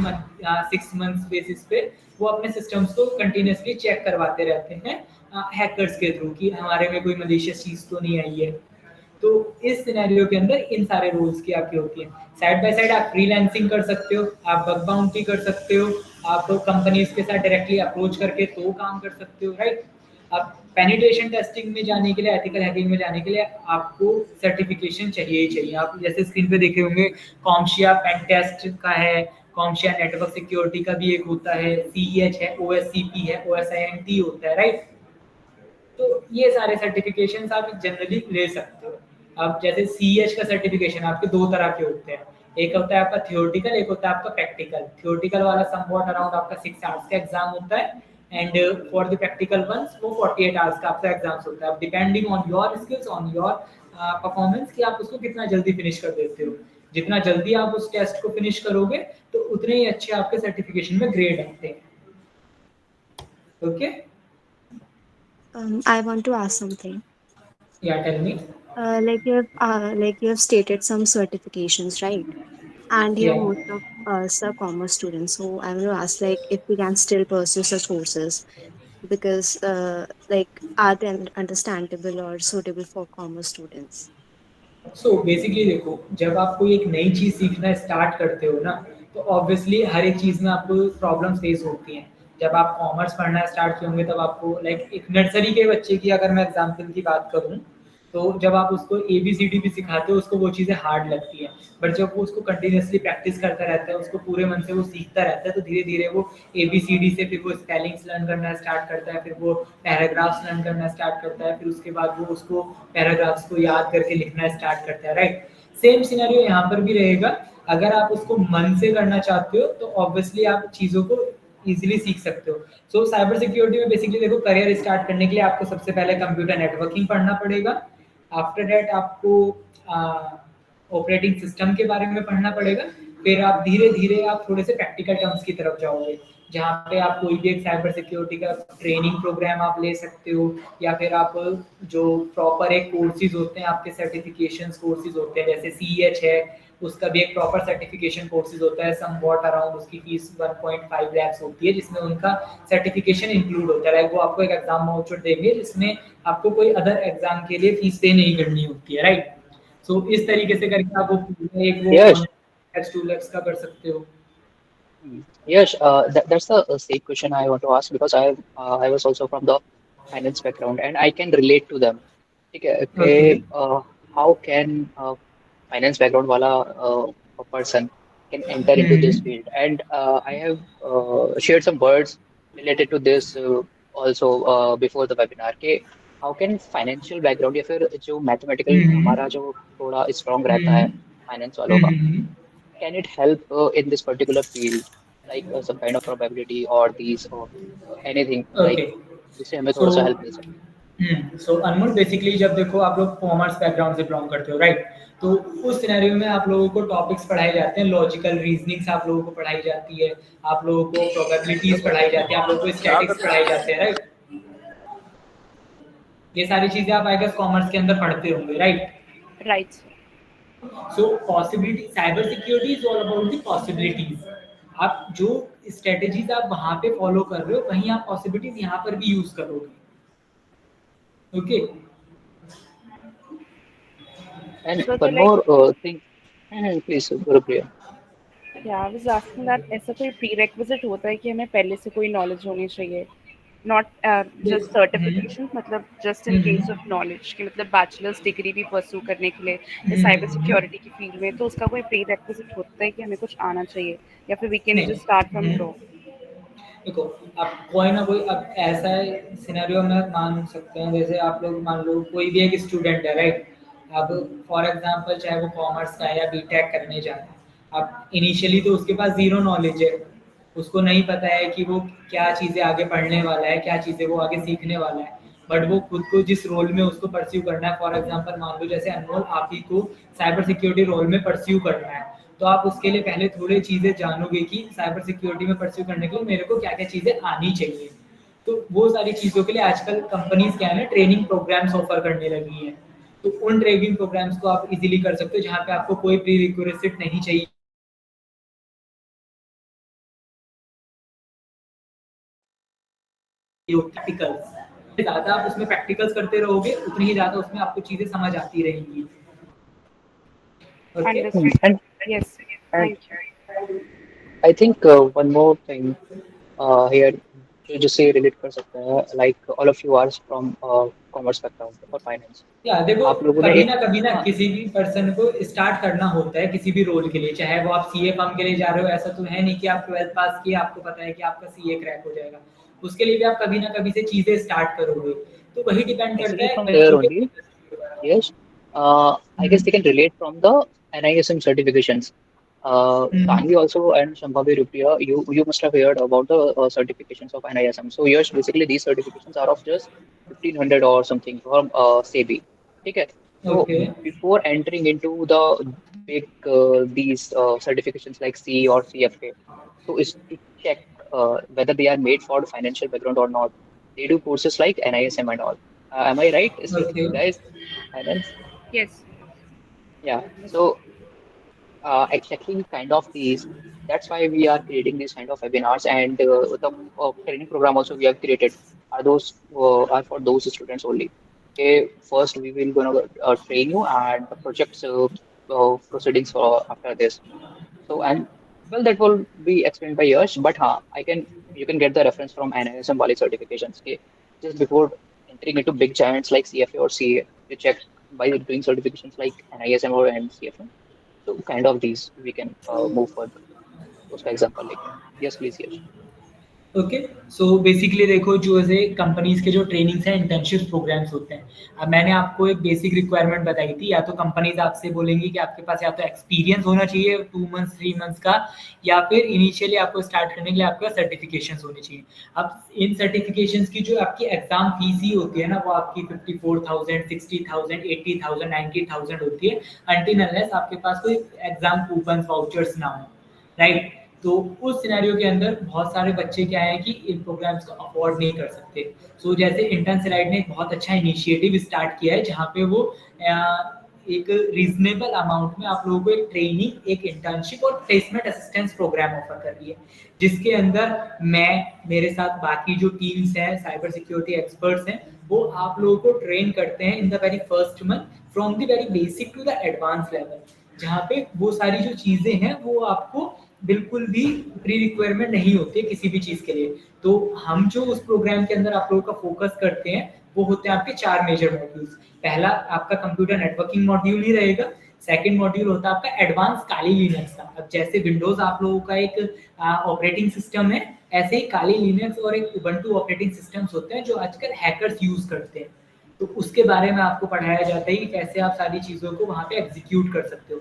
6 मंथ्स बेसिस पे वो अपने सिस्टम्स को कंटिन्यूसली चेक करवाते रहते हैं हैकर्स के थ्रू कि हमारे में कोई मलिशियस चीज़ तो नहीं आई है। तो इस सिनेरियो के अंदर इन सारे रोल्स की आपकी होती है। साइड बाय साइड आप फ्रीलांसिंग कर सकते हो, आप बग बाउंटी कर सकते हो, आप कंपनीज के साथ डायरेक्टली अप्रोच करके तो काम कर सकते हो, राइट। अब पेनिट्रेशन टेस्टिंग में जाने के लिए, एथिकल हैकिंग में जाने के लिए आपको सर्टिफिकेशन चाहिए ही चाहिए। आप जैसे स्क्रीन पे देखे होंगे, कॉम्शिया पेन टेस्ट का है, कॉम्शिया नेटवर्क सिक्योरिटी का भी एक होता है, सीईएच है, ओएससीपी है, ओएसआईएनटी होता है, राइट। तो ये सारे सर्टिफिकेशंस आप जनरली ले सकते हो। अब जैसे सीएच का सर्टिफिकेशन आपके दो तरह के होते हैं, एक होता है आपका थियोरटिकल, एक होता है आपका प्रैक्टिकल। थियोरटिकल वाला समवॉट अराउंड आपका 6 आवर्स का एग्जाम होता है, and for the practical once वो 48 आवर्स का आपका एग्जाम होता है। अब depending on your skills, on your performance कि आप उसको कितना जल्दी फिनिश कर देते हो। जितना जल्दी आप उस टेस्ट को फिनिश करोगे तो उतने ही अच्छे आपके सर्टिफिकेशन में ग्रेड आते हैं। Okay, I want to ask something. या tell me. Like you have stated some certifications, right? And you या know, most of us are commerce students, so I want to ask, like, if we can still pursue such courses because, like, are they understandable or suitable for commerce students? So basically देखो, जब आप कोई एक नई चीज़ सीखना start करते हो ना, तो ऑब्वियसली हर एक चीज़ में आपको प्रॉब्लम्स फेस होती हैं। जब आप कॉमर्स पढ़ना स्टार्ट किए होंगे तब आपको लाइक एक नर्सरी के बच्चे की अगर मैं एग्जांपल की बात करूं, तो जब आप उसको ABCD भी सिखाते हो उसको वो चीज़ें हार्ड लगती हैं। बट जब वो उसको कंटिन्यूसली प्रैक्टिस करता रहता है, उसको पूरे मन से वो सीखता रहता है, तो धीरे धीरे वो ABCD से फिर वो स्पेलिंग्स लर्न करना स्टार्ट करता है, फिर वो पैराग्राफ्स लर्न करना स्टार्ट करता है, फिर उसके बाद वो उसको पैराग्राफ्स को याद करके लिखना स्टार्ट करता है, राइट। सेम सिनेरियो यहाँ पर भी रहेगा। अगर आप उसको मन से करना चाहते हो तो ऑब्वियसली आप चीज़ों को इजीली सीख सकते हो। सो साइबर सिक्योरिटी में बेसिकली देखो, करियर स्टार्ट करने के लिए आपको सबसे पहले कंप्यूटर नेटवर्किंग पढ़ना पड़ेगा। आफ्टर दैट आपको ऑपरेटिंग सिस्टम के बारे में पढ़ना पड़ेगा। फिर आप धीरे धीरे आप थोड़े से प्रैक्टिकल टर्म्स की तरफ जाओगे, जहाँ पे आप कोई भी एक साइबर सिक्योरिटी का ट्रेनिंग प्रोग्राम आप ले सकते हो, या फिर आप जो प्रॉपर एक कोर्सेज होते हैं आपके, सर्टिफिकेशन कोर्सेज होते हैं, जैसे CEH है, उसका भी एक प्रॉपर सर्टिफिकेशन कोर्सेज होता है, सम वॉट अराउंड उसकी फीस 1.5 lakhs होती है, जिसमें उनका सर्टिफिकेशन इंक्लूड होता है। लाइक वो आपको एक एग्जाम वाउचर देंगे जिसमें आपको कोई अदर एग्जाम के लिए फीस पे नहीं करनी होती है, राइट। सो इस तरीके से करके आप वो एक वो Yes, 1 lakhs 2 lakhs का कर सकते हो। yes. That's the same question I want to ask because I was also from the finance background and I can relate to them. ठीक है ओके। कि how can finance background वाला a person can enter into this field and I have shared some words related to this also before the webinar कि how can financial background या फिर जो mathematical हमारा जो थोड़ा strong रहता है finance वालों का, can it help in this particular field like some kind of probability or these or anything like okay. जिससे हमें सो थोड़ा सा हेल्प मिल सके? सो अनमोल, बेसिकली जब देखो आप लोग कॉमर्स बैकग्राउंड से बिलोंग करते हो, राइट। तो उस सिनेरियो में आप लोगों को टॉपिक्स पढ़ाए जाते हैं, लॉजिकल रीजनिंग्स आप लोगों को पढ़ाई जाती है, आप लोगों को प्रोबेबिलिटीज पढ़ाई जाती है, आप लोगों को स्टैटिक्स पढ़ाई जाते हैं, राइट। ये सारी चीजें आप आई गेस कॉमर्स के अंदर पढ़ते होंगे, right. Right. So possibility, cyber security is all about the possibilities. आप जो स्ट्रेटेजीज आप वहां पे फॉलो कर रहे हो, वहीं आप पॉसिबिलिटीज यहाँ पर भी यूज करोगे। Okay. And So, one like, more thing, please, Gurupriya. yeah, I was asking that ऐसा कोई prerequisite होता है कि हमें पहले से कोई knowledge होनी चाहिए, not just certification, मतलब just in case of knowledge कि मतलब bachelor's degree भी pursue करने के लिए या cyber security की field में, तो उसका कोई prerequisite होता है कि हमें कुछ आना चाहिए या फिर we can नहीं। just start from grow? देखो, अब कोई ना कोई, अब ऐसा सिनेरियो में मान सकते हैं, जैसे आप लोग मान लो कोई भी एक स्टूडेंट है, राइट। अब फॉर एग्जांपल चाहे वो कॉमर्स का है या बीटेक करने जा रहा है, अब इनिशियली तो उसके पास ज़ीरो नॉलेज है, उसको नहीं पता है कि वो क्या चीज़ें आगे पढ़ने वाला है, क्या चीज़ें वो आगे सीखने वाला है। बट वो खुद को जिस रोल में उसको परस्यू करना है, फॉर एग्जांपल मान लो जैसे अनमोल आप ही को साइबर सिक्योरिटी रोल में परस्यू करना है, तो आप उसके लिए पहले थोड़ी चीज़ें जानोगे कि साइबर सिक्योरिटी में परस्यू करने के लिए मेरे को क्या-क्या चीज़ें आनी चाहिए। तो वो सारी चीज़ों के लिए आजकल कंपनीज़ क्या है ना, ट्रेनिंग प्रोग्राम्स ऑफर करने लगी हैं। तो उन ट्रेनिंग प्रोग्राम्स को आप इज़िली कर सकते हो, जहाँ पे आपको कोई प्री रिक्विजिट नहीं चाहिए प्रैक्टिकल्स। ज़्यादा आप उसमें प्रैक्टिकल्स करते रहोगे, उतनी ही ज़्यादा उसमें आपको चीज़ें समझ आती रहेंगी। Okay? Understood. And Yes, and thank you. I think one more thing here जो जिससे रिलेट कर सकते हैं, like all of you are from commerce background or finance. या देखो, आप लोगों ने कभी एक ना कभी ना हाँ किसी भी पर्सन को स्टार्ट करना होता है किसी भी रोल के लिए, चाहे वो आप सीए फर्म के लिए जा रहे हो, ऐसा तो है नहीं कि आप 12th पास किए आपको पता है कि आपका सीए क्रैक हो जाएगा। उसके लिए भी आप कभी ना कभी से चीज़ें स्टार्ट करोगे। तो वही डिपेंड करता actually है from there बच्चों के। only. Yes. I guess hmm, they can relate from the NISM certifications. Hmm, Tanvi also and Shambhavi Rupiah, you must have heard about the certifications of NISM. So yes, basically these certifications are of just 1500 or something from SEBI. ठीक है? So okay, before entering into the big these certifications like C or CFA, so is to check whether they are made for financial background or not. They do courses like NISM and all. Am I right? Is it okay, guys? Finance? Yes. Yeah. So exactly kind of these. That's why we are creating these kind of webinars and the training program also we have created are those are for those students only. Okay, first we will gonna train you and the projects proceedings for after this. So and well that will be explained by Yash, but I can you can get the reference from NISM Bali certifications. Okay, just before entering into big giants like CFA or CA, you check by doing certifications like NISM or NCFA. So kind of these we can move further. उसका example लेके. Yes, please, yes. Okay. So basically देखो, जो ऐसे companies के जो trainings हैं, internship programmes होते हैं। अब मैंने आपको एक बेसिक रिक्वायरमेंट बताई थी, या तो कंपनीज आपसे बोलेंगी कि आपके पास या तो एक्सपीरियंस होना चाहिए 2 मंथ्स 3 मंथ्स का, या फिर इनिशियली आपको स्टार्ट करने के लिए आपके पास सर्टिफिकेशन होने चाहिए। अब इन सर्टिफिकेशन की जो आपकी एग्जाम फीस ही होती है ना, वो आपकी 54,000 60,000 80,000 90,000 होती है, अनटिल अनलेस आपके पास कोई एग्जाम कूपन वाउचर्स ना हो, राइट? तो उस सिनेरियो के अंदर बहुत सारे बच्चे क्या है कि इन प्रोग्राम्स को अफोर्ड नहीं कर सकते। सो जैसे इंटर्न सेलाइट ने एक बहुत अच्छा इनिशिएटिव स्टार्ट किया है, जहाँ पे वो एक रीजनेबल अमाउंट में आप लोगों को एक ट्रेनिंग, एक इंटर्नशिप और प्लेसमेंट असिस्टेंस प्रोग्राम ऑफर कर रही है, जिसके अंदर मैं, मेरे साथ बाकी जो टीम्स हैं, साइबर सिक्योरिटी एक्सपर्ट्स हैं, वो आप लोगों को ट्रेन करते हैं in the very first month, from the very basic to the advance level, जहाँ पे वो सारी जो चीज़ें हैं वो आपको बिल्कुल भी प्री रिक्वायरमेंट नहीं होती है किसी भी चीज़ के लिए। तो हम जो उस प्रोग्राम के अंदर आप लोगों का फोकस करते हैं, वो होते हैं आपके 4 मेजर मॉड्यूल्स। पहला आपका कंप्यूटर नेटवर्किंग मॉड्यूल ही रहेगा। सेकंड मॉड्यूल होता है आपका एडवांस काली लिनक्स का। अब जैसे विंडोज़ आप लोगों का एक ऑपरेटिंग सिस्टम है, ऐसे ही काली लिनक्स और एक उबंटू ऑपरेटिंग सिस्टम्स होते हैं जो आजकल हैकर्स यूज़ करते हैं। तो उसके बारे में आपको पढ़ाया जाता है कि कैसे आप सारी चीज़ों को वहाँ पे एग्जीक्यूट कर सकते हो।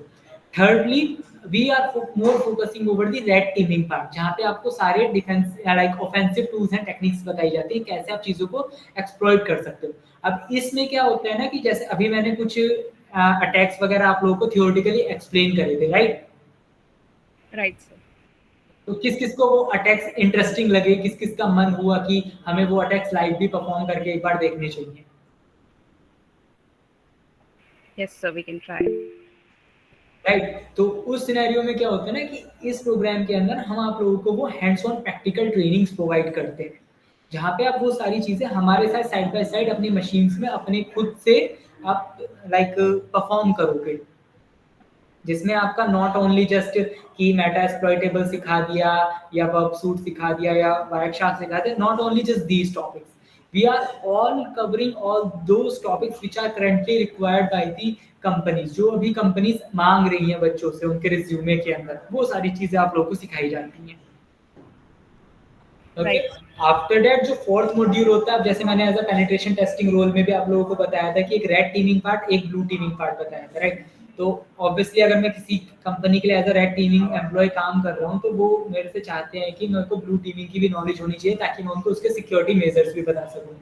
Thirdly, we are more focusing over the red teaming part, जहाँ पे आपको सारे defence like offensive tools and techniques बताई जाती है, कैसे आप चीज़ों को एक्सप्लॉइट कर सकते हो। अब इसमें क्या होता है ना, कि जैसे अभी मैंने कुछ अटैक्स वगैरह आप लोगों को थियोरेटिकली एक्सप्लेन करे थे, राइट? Right, sir. तो किस किस को वो अटैक्स इंटरेस्टिंग लगे, किस किस का मन हुआ कि हमें वो अटैक्स लाइव भी परफॉर्म करके एक बार देखने चाहिए? Yes, sir, we can try. Right? तो उस सिनेरियो में क्या होता है ना, कि इस प्रोग्राम के अंदर हम आप लोगों को वो hands on practical trainings provide करते हैं, जहाँ पे आप वो सारी चीज़ें हमारे साथ साइड बाय साइड अपनी मशीन्स में अपने खुद से आप लाइक परफॉर्म करोगे, जिसमें आपका नॉट ओनली जस्ट कि मेटा एक्सप्लॉइटेबल सिखा दिया या वर्ब सूट सिखा दिया या वायरशार्क सिखा दिया, not only just these topics, we are all covering all those topics which are currently required by the companies, जो अभी कंपनीज मांग रही हैं बच्चों से उनके रिज्यूमे के अंदर, वो सारी चीजें आप लोगों को सिखाई जाती हैं। Okay, Right. आफ्टर दैट जो फोर्थ मॉड्यूल होता है, अब जैसे मैंने as a penetration testing role में भी आप लोगों को बताया था कि एक रेड टीमिंग पार्ट, एक ब्लू टीमिंग पार्ट बताया था, राइट? तो ऑब्वियसली अगर मैं किसी कंपनी के लिए as a red teaming employ काम कर रहा हूँ तो वो मेरे से चाहते हैं कि मेरे को ब्लू टीमिंग की भी नॉलेज होनी चाहिए ताकि मैं उनको उसके सिक्योरिटी मेजर्स भी बता सकूँ।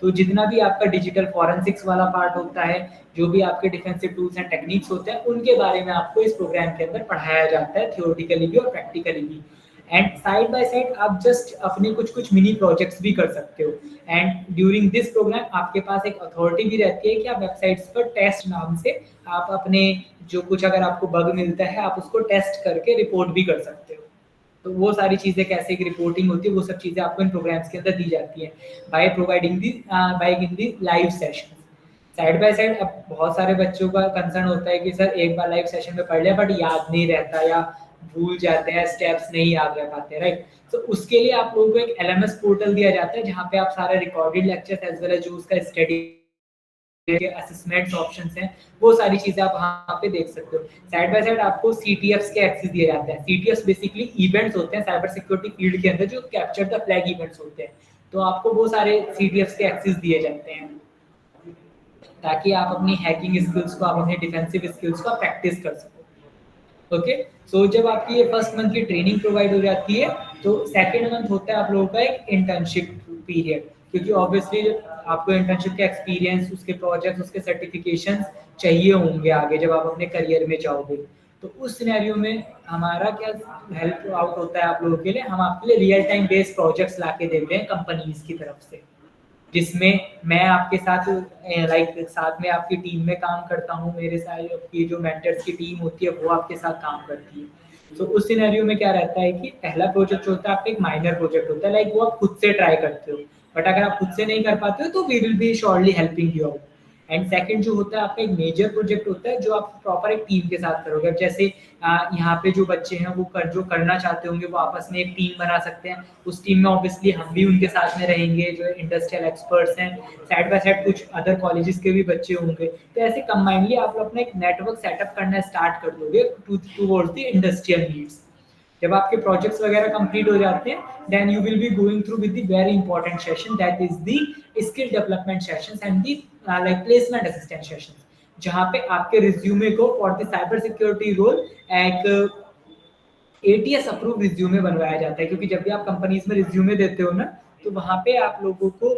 तो जितना भी आपका डिजिटल फॉरेंसिक्स वाला पार्ट होता है, जो भी आपके डिफेंसिव टूल्स एंड टेक्निक्स होते हैं, उनके बारे में आपको इस प्रोग्राम के अंदर पढ़ाया जाता है, थियोरेटिकली भी और प्रैक्टिकली भी। एंड साइड बाय साइड आप जस्ट अपने कुछ कुछ मिनी प्रोजेक्ट्स भी कर सकते हो। एंड ड्यूरिंग दिस प्रोग्राम आपके पास एक अथॉरिटी भी रहती है कि आप वेबसाइट्स पर टेस्ट नाम से आप अपने जो कुछ अगर आपको बग मिलता है आप उसको टेस्ट करके रिपोर्ट भी कर सकते हो। तो वो सारी चीज़ें कैसे की रिपोर्टिंग होती है वो सब चीज़ें आपको इन प्रोग्राम्स के अंदर दी जाती है by providing the by in the live session. Side by side अब बहुत सारे बच्चों का कंसर्न होता है कि सर एक बार लाइव सेशन में पढ़ लिया बट याद नहीं रहता या भूल जाते हैं, स्टेप्स नहीं याद रह पाते, राइट। तो उसके लिए आप लोगों को एक LMS पोर्टल दिया जाता है जहाँ पे आप सारे recorded lectures as well as जो उसका स्टडी असेसमेंट्स ऑप्शंस हैं वो सारी चीजें आप वहाँ पे देख सकते हो। साइड बाय साइड आपको CTFs के एक्सेस दिए जाते हैं। CTFs बेसिकली इवेंट्स होते हैं साइबर सिक्योरिटी फील्ड के अंदर जो कैप्चर द फ्लैग इवेंट्स होते हैं। तो आपको वो सारे CTFs के एक्सेस दिए जाते हैं ताकि आप अपनी हैकिंग स्किल्स को, आप अपनी डिफेंसिव स्किल्स को प्रैक्टिस कर सको। ओके, सो जब आपकी ये फर्स्ट मंथ की ट्रेनिंग प्रोवाइड हो जाती है तो सेकेंड मंथ होता है आप लोगों का एक इंटर्नशिप पीरियड, क्योंकि ऑब्वियसली आपको इंटर्नशिप का एक्सपीरियंस, उसके प्रोजेक्ट्स, उसके सर्टिफिकेशंस चाहिए होंगे आगे जब आप अपने करियर में जाओगे। तो उस सिनेरियो में हमारा क्या हेल्प आउट होता है आप लोगों के लिए, हम आपके लिए रियल टाइम बेस्ड प्रोजेक्ट्स ला के देते हैं कंपनीज की तरफ से, जिसमें मैं आपके साथ साथ में आपकी टीम में काम करता हूँ, मेरे साथ आपकी जो मेंटर्स की टीम होती है वो आपके साथ काम करती है। तो उस सिनेरियो में क्या रहता है कि पहला प्रोजेक्ट होता है आपका एक माइनर प्रोजेक्ट होता है, वो आप खुद से ट्राई करते हो, बट अगर आप खुद से नहीं कर पाते हो तो we will be surely helping you out. And second जो होता है आपका एक मेजर प्रोजेक्ट होता है जो आप प्रॉपर एक टीम के साथ करोगे। अब जैसे यहाँ पे जो बच्चे हैं वो जो करना चाहते होंगे वो आपस में एक टीम बना सकते हैं। उस टीम में ऑब्वियसली हम भी उनके साथ में रहेंगे जो इंडस्ट्रियल एक्सपर्ट्स हैं, साइड बाय साइड कुछ अदर कॉलेजेस के भी बच्चे होंगे। तो ऐसे कंबाइनली आप अपना एक नेटवर्क सेटअप करना स्टार्ट कर दोगे टूवर्ड्स द इंडस्ट्रियल नीड्स। जब आपके प्रोजेक्ट्स वगैरह कंप्लीट हो जाते हैं then you will be going through with the very important session, that is the skill development sessions and the like placement assistant sessions, जहां पे आपके रिज्यूमे को for the cyber security role एक ATS approve resume बनवाया जाता है। क्योंकि जब भी आप कंपनीज में रिज्यूमे देते हो ना तो वहां पे आप लोगों को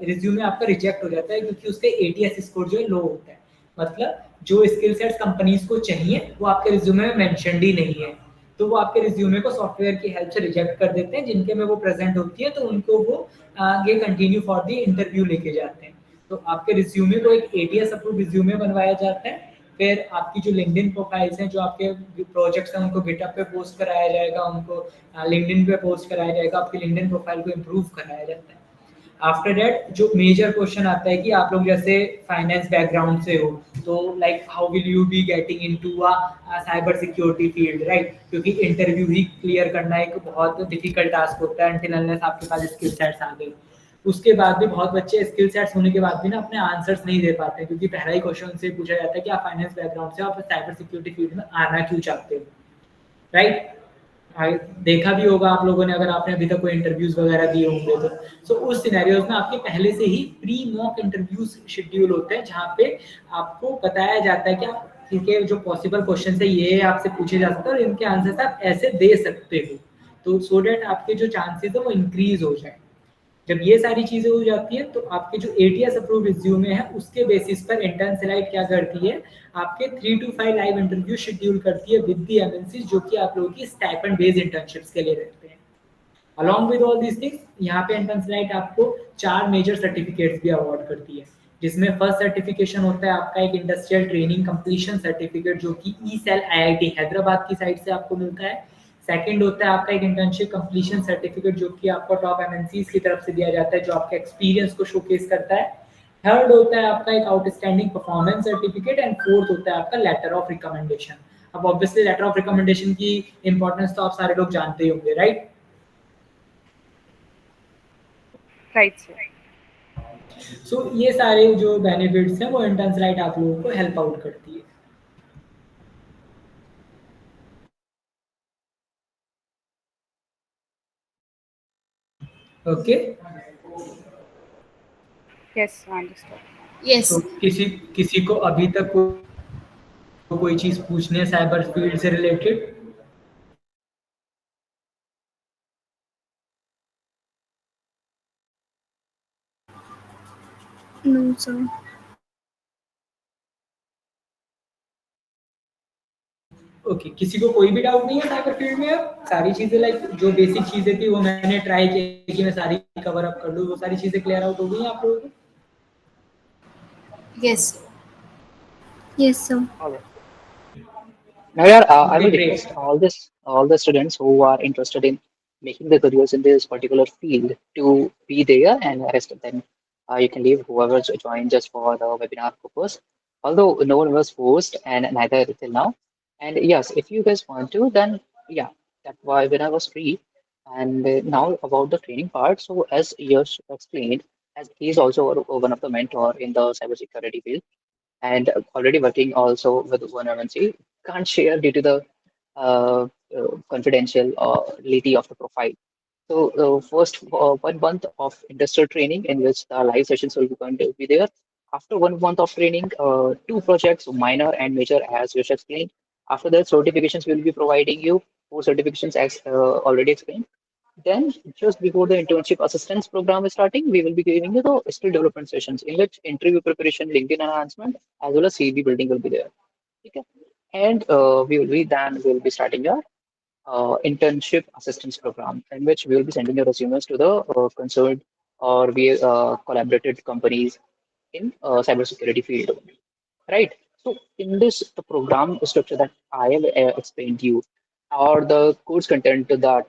रिज्यूमे आपका रिजेक्ट हो जाता है क्योंकि उसके ATS स्कोर जो है लो होता है। मतलब जो स्किल सेट्स कंपनीज को चाहिए वो आपके रिज्यूमे में मेंशनड ही नहीं है, तो वो आपके रिज्यूमे को सॉफ्टवेयर की हेल्प से रिजेक्ट कर देते हैं। जिनके में वो प्रेजेंट होती है तो उनको वो आगे कंटिन्यू फॉर द इंटरव्यू लेके जाते हैं। तो आपके रिज्यूमे को एक ATS अप्रूव रिज्यूमे बनवाया जाता है। फिर आपकी जो लिंक्डइन प्रोफाइल्स हैं, जो आपके प्रोजेक्ट्स हैं, उनको गिटहब पे पोस्ट कराया जाएगा, उनको लिंक्डइन पे पोस्ट कराया जाएगा, आपकी लिंक्डइन प्रोफाइल को इम्प्रूव कराया जाता है। आफ्टर दैट जो मेजर क्वेश्चन आता है कि आप लोग जैसे फाइनेंस बैकग्राउंड से हो तो like how will you be getting into a cyber security field, right. क्योंकि इंटरव्यू ही क्लियर करना एक बहुत डिफिकल्ट टास्क होता है अनटिल अनलेस आपके पास स्किल सेट्स आ गए। उसके बाद भी बहुत बच्चे स्किल सेट्स होने के बाद भी ना अपने आंसर्स नहीं दे पाते, क्योंकि पहला ही क्वेश्चन से पूछा जाता है कि आप फाइनेंस बैकग्राउंड से आप साइबर सिक्योरिटी फील्ड में आना क्यों चाहते हो, राइट। देखा भी होगा आप लोगों ने अगर आपने अभी तक कोई इंटरव्यूज वगैरह दिए होंगे तो। सो उस सिनेरियोज में आपके पहले से ही प्री मॉक इंटरव्यूज शेड्यूल होते हैं जहाँ पे आपको बताया जाता है कि आप इनके जो पॉसिबल क्वेश्चन है ये आपसे पूछे जा सकते हैं और इनके आंसर्स आप ऐसे दे सकते हो, तो सो डेट आपके जो चांसेस है वो इंक्रीज हो जाए। जब ये सारी चीजें हो जाती है तो आपके जो ATS अप्रूव रिज्यूमे है उसके बेसिस पर इंटर्न सेलाइट क्या करती है, आपके 3 to 5 लाइव इंटरव्यू शेड्यूल करती है विद दी MNCs जो कि आप लोगों की स्टाइपेंड बेस्ड इंटर्नशिप्स के लिए रहते हैं। Along with all these things यहाँ पे इंटर्न सेलाइट आपको 4 मेजर सर्टिफिकेट्स भी अवार्ड करती है, जिसमें फर्स्ट सर्टिफिकेशन होता है आपका एक इंडस्ट्रियल ट्रेनिंग कंप्लीशन सर्टिफिकेट जो कि ESEL IIT हैदराबाद की साइड से आपको मिलता है। सेकंड होता है आपका एक इंटर्नशिप कंप्लीशन सर्टिफिकेट जो कि आपको टॉप MNCs की तरफ से दिया जाता है, जो आपके एक्सपीरियंस को शोकेस करता है। थर्ड होता है आपका एक outstanding performance certificate and fourth होता है आपका लेटर ऑफ रिकमेंडेशन। अब ऑब्वियसली लेटर ऑफ रिकमेंडेशन की इंपॉर्टेंस तो आप सारे लोग जानते ही होंगे, राइट। Right sir. सो ये सारे जो बेनिफिट्स हैं वो इंटर्न सेलाइट आप लोगों को हेल्प आउट करती है। Okay, yes understood. Yes. तो किसी को अभी तक कोई चीज़ पूछनी है साइबर फील्ड से रिलेटेड? No, sir. ओके, किसी को कोई भी डाउट नहीं है साइबर फील्ड में? अब सारी चीज़ें लाइक जो बेसिक चीज़ें थी वो मैंने ट्राई की कि मैं सारी कवर अप कर लूँ, वो सारी चीज़ें क्लियर आउट हो गई हैं आप लोगों को? Yes. Yes, sir. All right. Now, yeah, I okay, will great. request all the students who are interested in making the careers in this particular field to be there, and rest of them you can leave whoever joined just for the webinar purpose. Although no one was forced, and neither till now. And yes, if you guys want to, then yeah, that webinar was free. And now about the training part. So as Yash explained, as he is also one of the mentor in the cybersecurity field and already working also with one MNC, can't share due to the confidentiality of the profile. So first 1 month of industrial training in which the live sessions will be going to be there. After 1 month of training, two projects, minor and major, as Yash explained. After that, certifications will be providing you. Four certifications as already explained. Then, just before the internship assistance program is starting, we will be giving you the skill development sessions in which interview preparation, LinkedIn enhancement, as well as CV building will be there. Okay. And we will be starting your internship assistance program in which we will be sending your resumes to the concerned or we collaborated companies in cybersecurity field only. Right. So in this the program structure that I have explained to you, or the course content that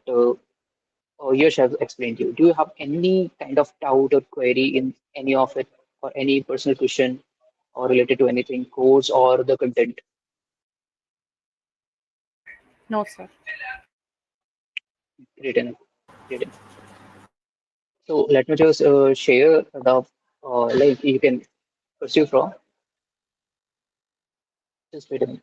Yash have explained to you. Do you have any kind of doubt or query in any of it, or any personal question or related to anything, course or the content? No, sir. Great enough. Great enough. So let me just share the link you can pursue from. Just wait a minute.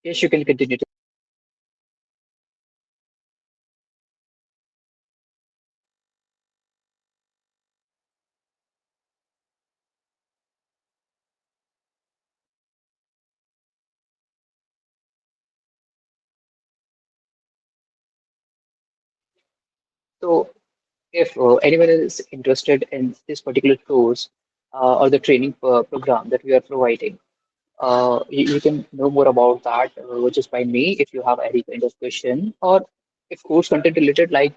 Yes, you can continue. So if anyone is interested in this particular course or the training program that we are providing, you can know more about that, which is by me. If you have any kind of question or if course content related, like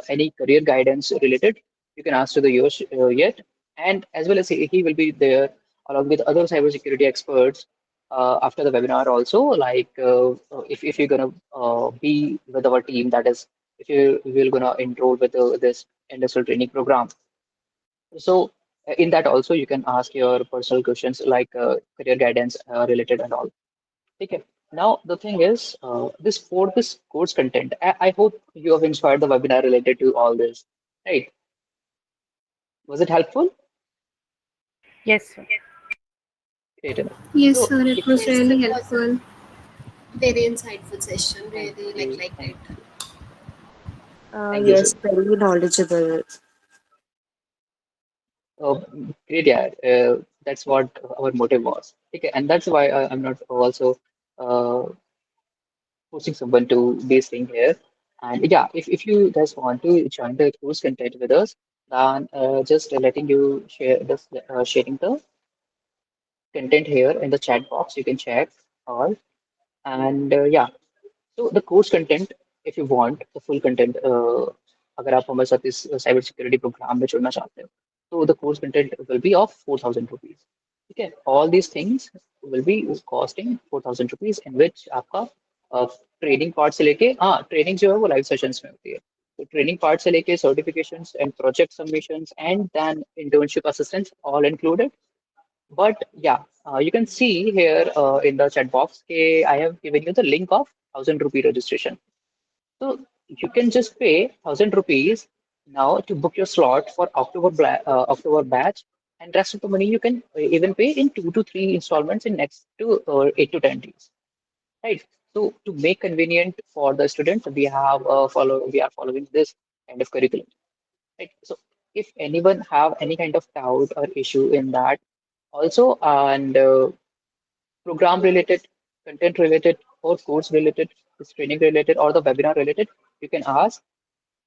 any career guidance related, you can ask to the Yosh yet. And as well as he will be there along with other cybersecurity experts after the webinar also. Like if you're gonna be with our team, that is, if you will gonna enroll with this industrial training program, so in that also you can ask your personal questions like career guidance related and all. Okay. Now the thing is, this for this course content, I hope you have inspired the webinar related to all this, right? Was it helpful? Yes, sir. Great enough. Yes, So sir. It if was Yes, really it was a helpful. very insightful session. thank Really you, like thank it. thank you, sir. Yes, very knowledgeable. Uh, Great, yeah. That's what our motive was. Okay, and that's why I'm not also uh, forcing someone to be staying here. And yeah, if you guys want to join the course content with us, then just letting you share this sharing the content here in the chat box. You can check all. And yeah, so the course content, if you want the full content, अगर आप हमारे साथ इस cyber security programme में जुड़ना चाहते हो, तो the course content will be of 4,000 rupees. ठीक है, all these things will be costing 4,000 rupees, in which आपका ट्रेनिंग पार्ट से लेके, हाँ ट्रेनिंग जो है वो लाइव सेशंस में होती है, तो ट्रेनिंग पार्ट से लेके certifications and project submissions and then internship assistance all included. But yeah, you can see here in the chat box, I have given you the link of 1,000 rupee registration. So you can just pay 1,000 rupees now to book your slot for October batch, and rest of the money you can even pay in 2 to 3 installments in next to 8 to 10 days. Right. So to make convenient for the student, we are following this kind of curriculum. Right. So if anyone have any kind of doubt or issue in that also, and program related, content related, or course related, this training related, or the webinar related, you can ask.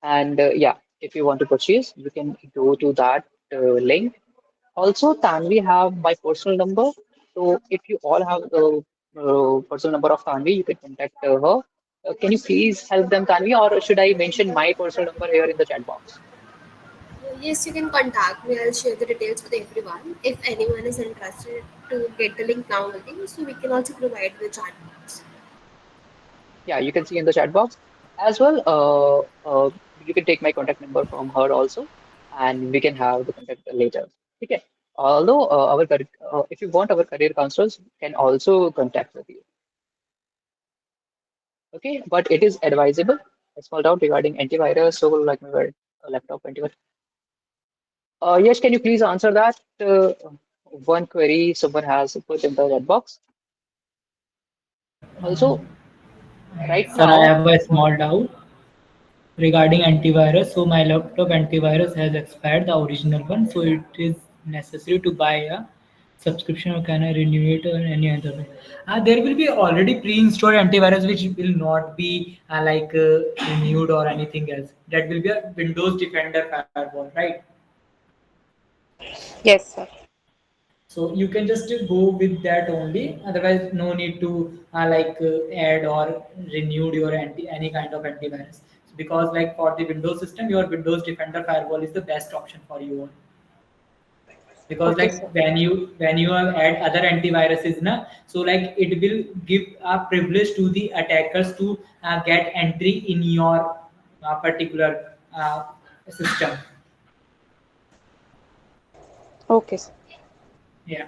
And yeah, if you want to purchase, you can go to that link. Also, Tanvi have my personal number. So if you all have the personal number of Tanvi, you can contact her. Can you please help them, Tanvi, or should I mention my personal number here in the chat box? Yes, you can contact me. I'll share the details with everyone. If anyone is interested to get the link downloading, so we can also provide the chat box. Yeah, you can see in the chat box as well. You can take my contact number from her also, and we can have the contact later. Okay. Although if you want, our career counselors can also contact with you. Okay, but it is advisable. A small doubt regarding antivirus. So, like my laptop antivirus. Yes, can you please answer that? One query someone has put in the chat box. Also, right Sir, I now, have a small doubt regarding antivirus. So my laptop antivirus has expired, the original one. So it is necessary to buy a subscription, or can I renew it or any other way? There will be already pre-installed antivirus which will not be renewed or anything else. That will be a Windows Defender firewall, right? Yes, sir. So you can just go with that only. Otherwise, no need to add or renew your any kind of antivirus. Because like for the Windows system, your Windows Defender firewall is the best option for you all. Because Okay, like sir. when you have add other antiviruses, na, so like it will give a privilege to the attackers to get entry in your particular system. Okay, sir. Yeah.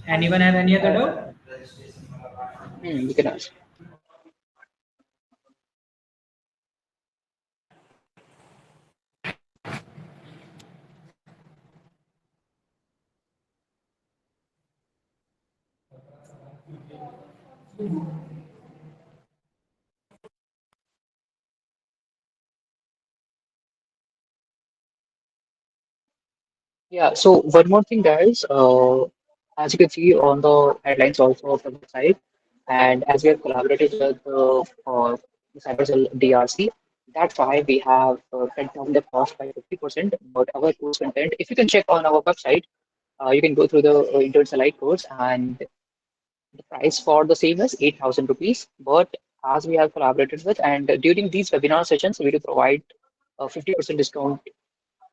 Anyone have any other doubt? you can ask. Yeah, so one more thing, guys. As you can see on the headlines also of the website, and as we have collaborated with the CyberCell DRC, that's why we have cut down the cost by 50%. But our course content, if you can check on our website, you can go through the Internet Allied course, and the price for the same is 8,000 rupees. But as we have collaborated with, and during these webinar sessions, we do provide a 50% discount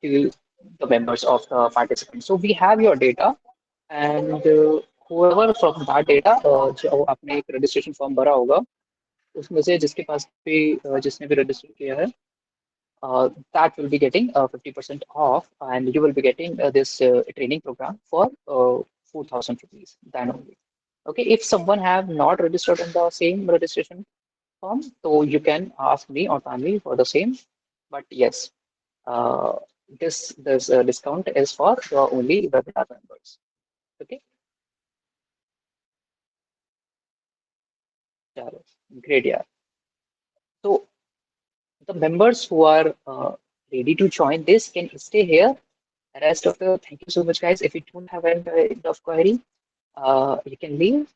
to the members of the participants. So we have your data, and whoever from that data जो आपने एक registration form भरा होगा उसमें से जिसके पास भी जिसने भी register किया है that will be getting 50% off, and you will be getting this training program for 4,000 rupees then only. Okay, if someone have not registered in the same registration form, so you can ask me or family for the same. But yes, uh, this discount is for the only webinar members. Okay, chalo, great, yeah. So the members who are ready to join this can stay here. Rest of the thank you so much, guys. If you don't have any kind of query, you can leave,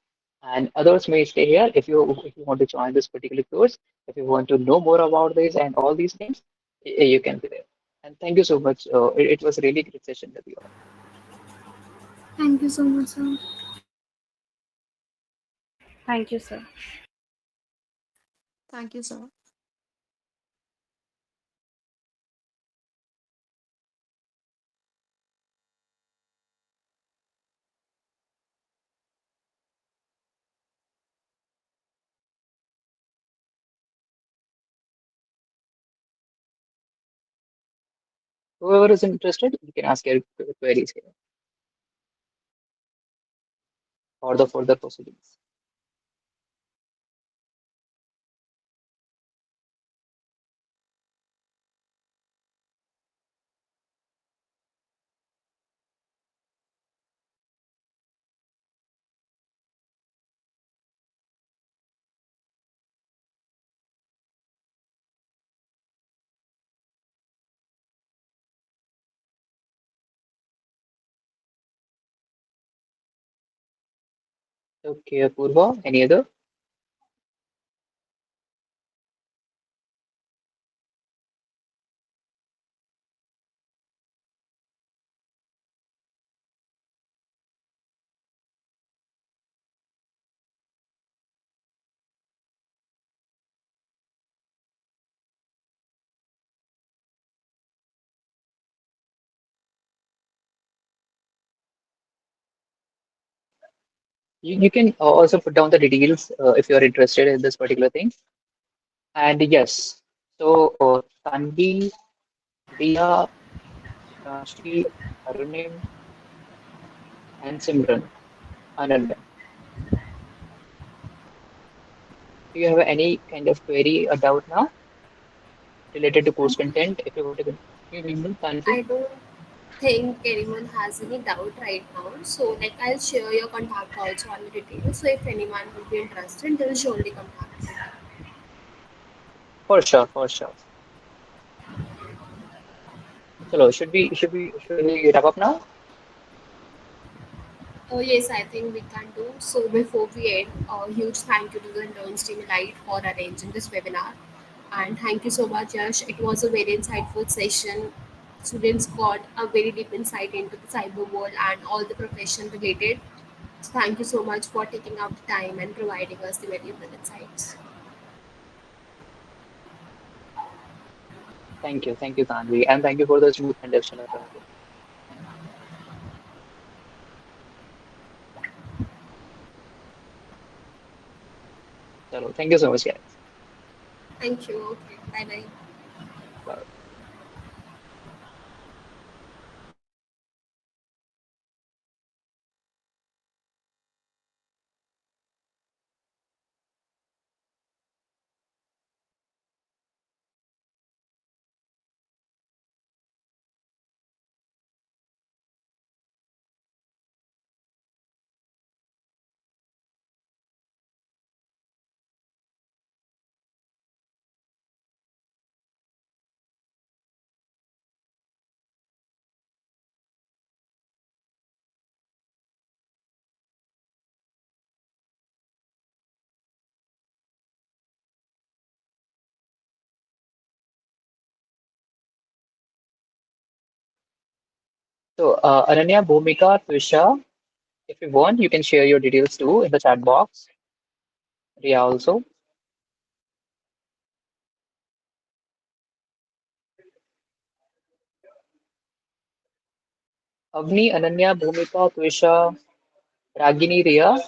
and others may stay here if you want to join this particular course. If you want to know more about this and all these things, you can be there. And thank you so much. It was a really great session with you all. Thank you so much, sir. Thank you, sir. Thank you, sir. Whoever is interested, you can ask your queries here for the further proceedings. Okay, Apurva, any other? You can also put down the details if you are interested in this particular thing. And yes, so Tanvi, Dia, Shubhranshu, Arunam, and Simran, Ananya. Do you have any kind of query or doubt now related to course content? If you want to, Tanvi? I don't think anyone has any doubt right now. So like I'll share your contact also on the details. So if anyone would be interested, they'll surely contact you. For sure, for sure. Chalo, should we wrap up now? Oh yes, I think we can do. So before we end, a huge thank you to the Learn Stimulate for arranging this webinar. And thank you so much, Yash. It was a very insightful session. Students got a very deep insight into the cyber world and all the profession related. So thank you so much for taking out the time and providing us the valuable insights. Thank you, Tanvi, and thank you for the smooth conduction of the. Chalo, thank you so much, guys. Thank you. Okay. Bye bye. Bye. So, Ananya, Bhumika, Trisha, if you want, you can share your details too in the chat box. Ria also. Avni, Ananya, Bhumika, Trisha, Ragini, Ria.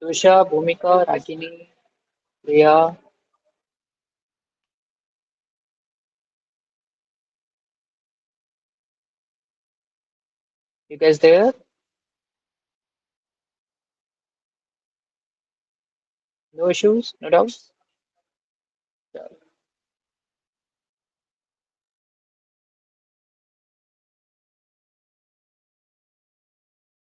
Trisha, Bhumika, Ragini, Ria. You guys there? No issues? No doubts?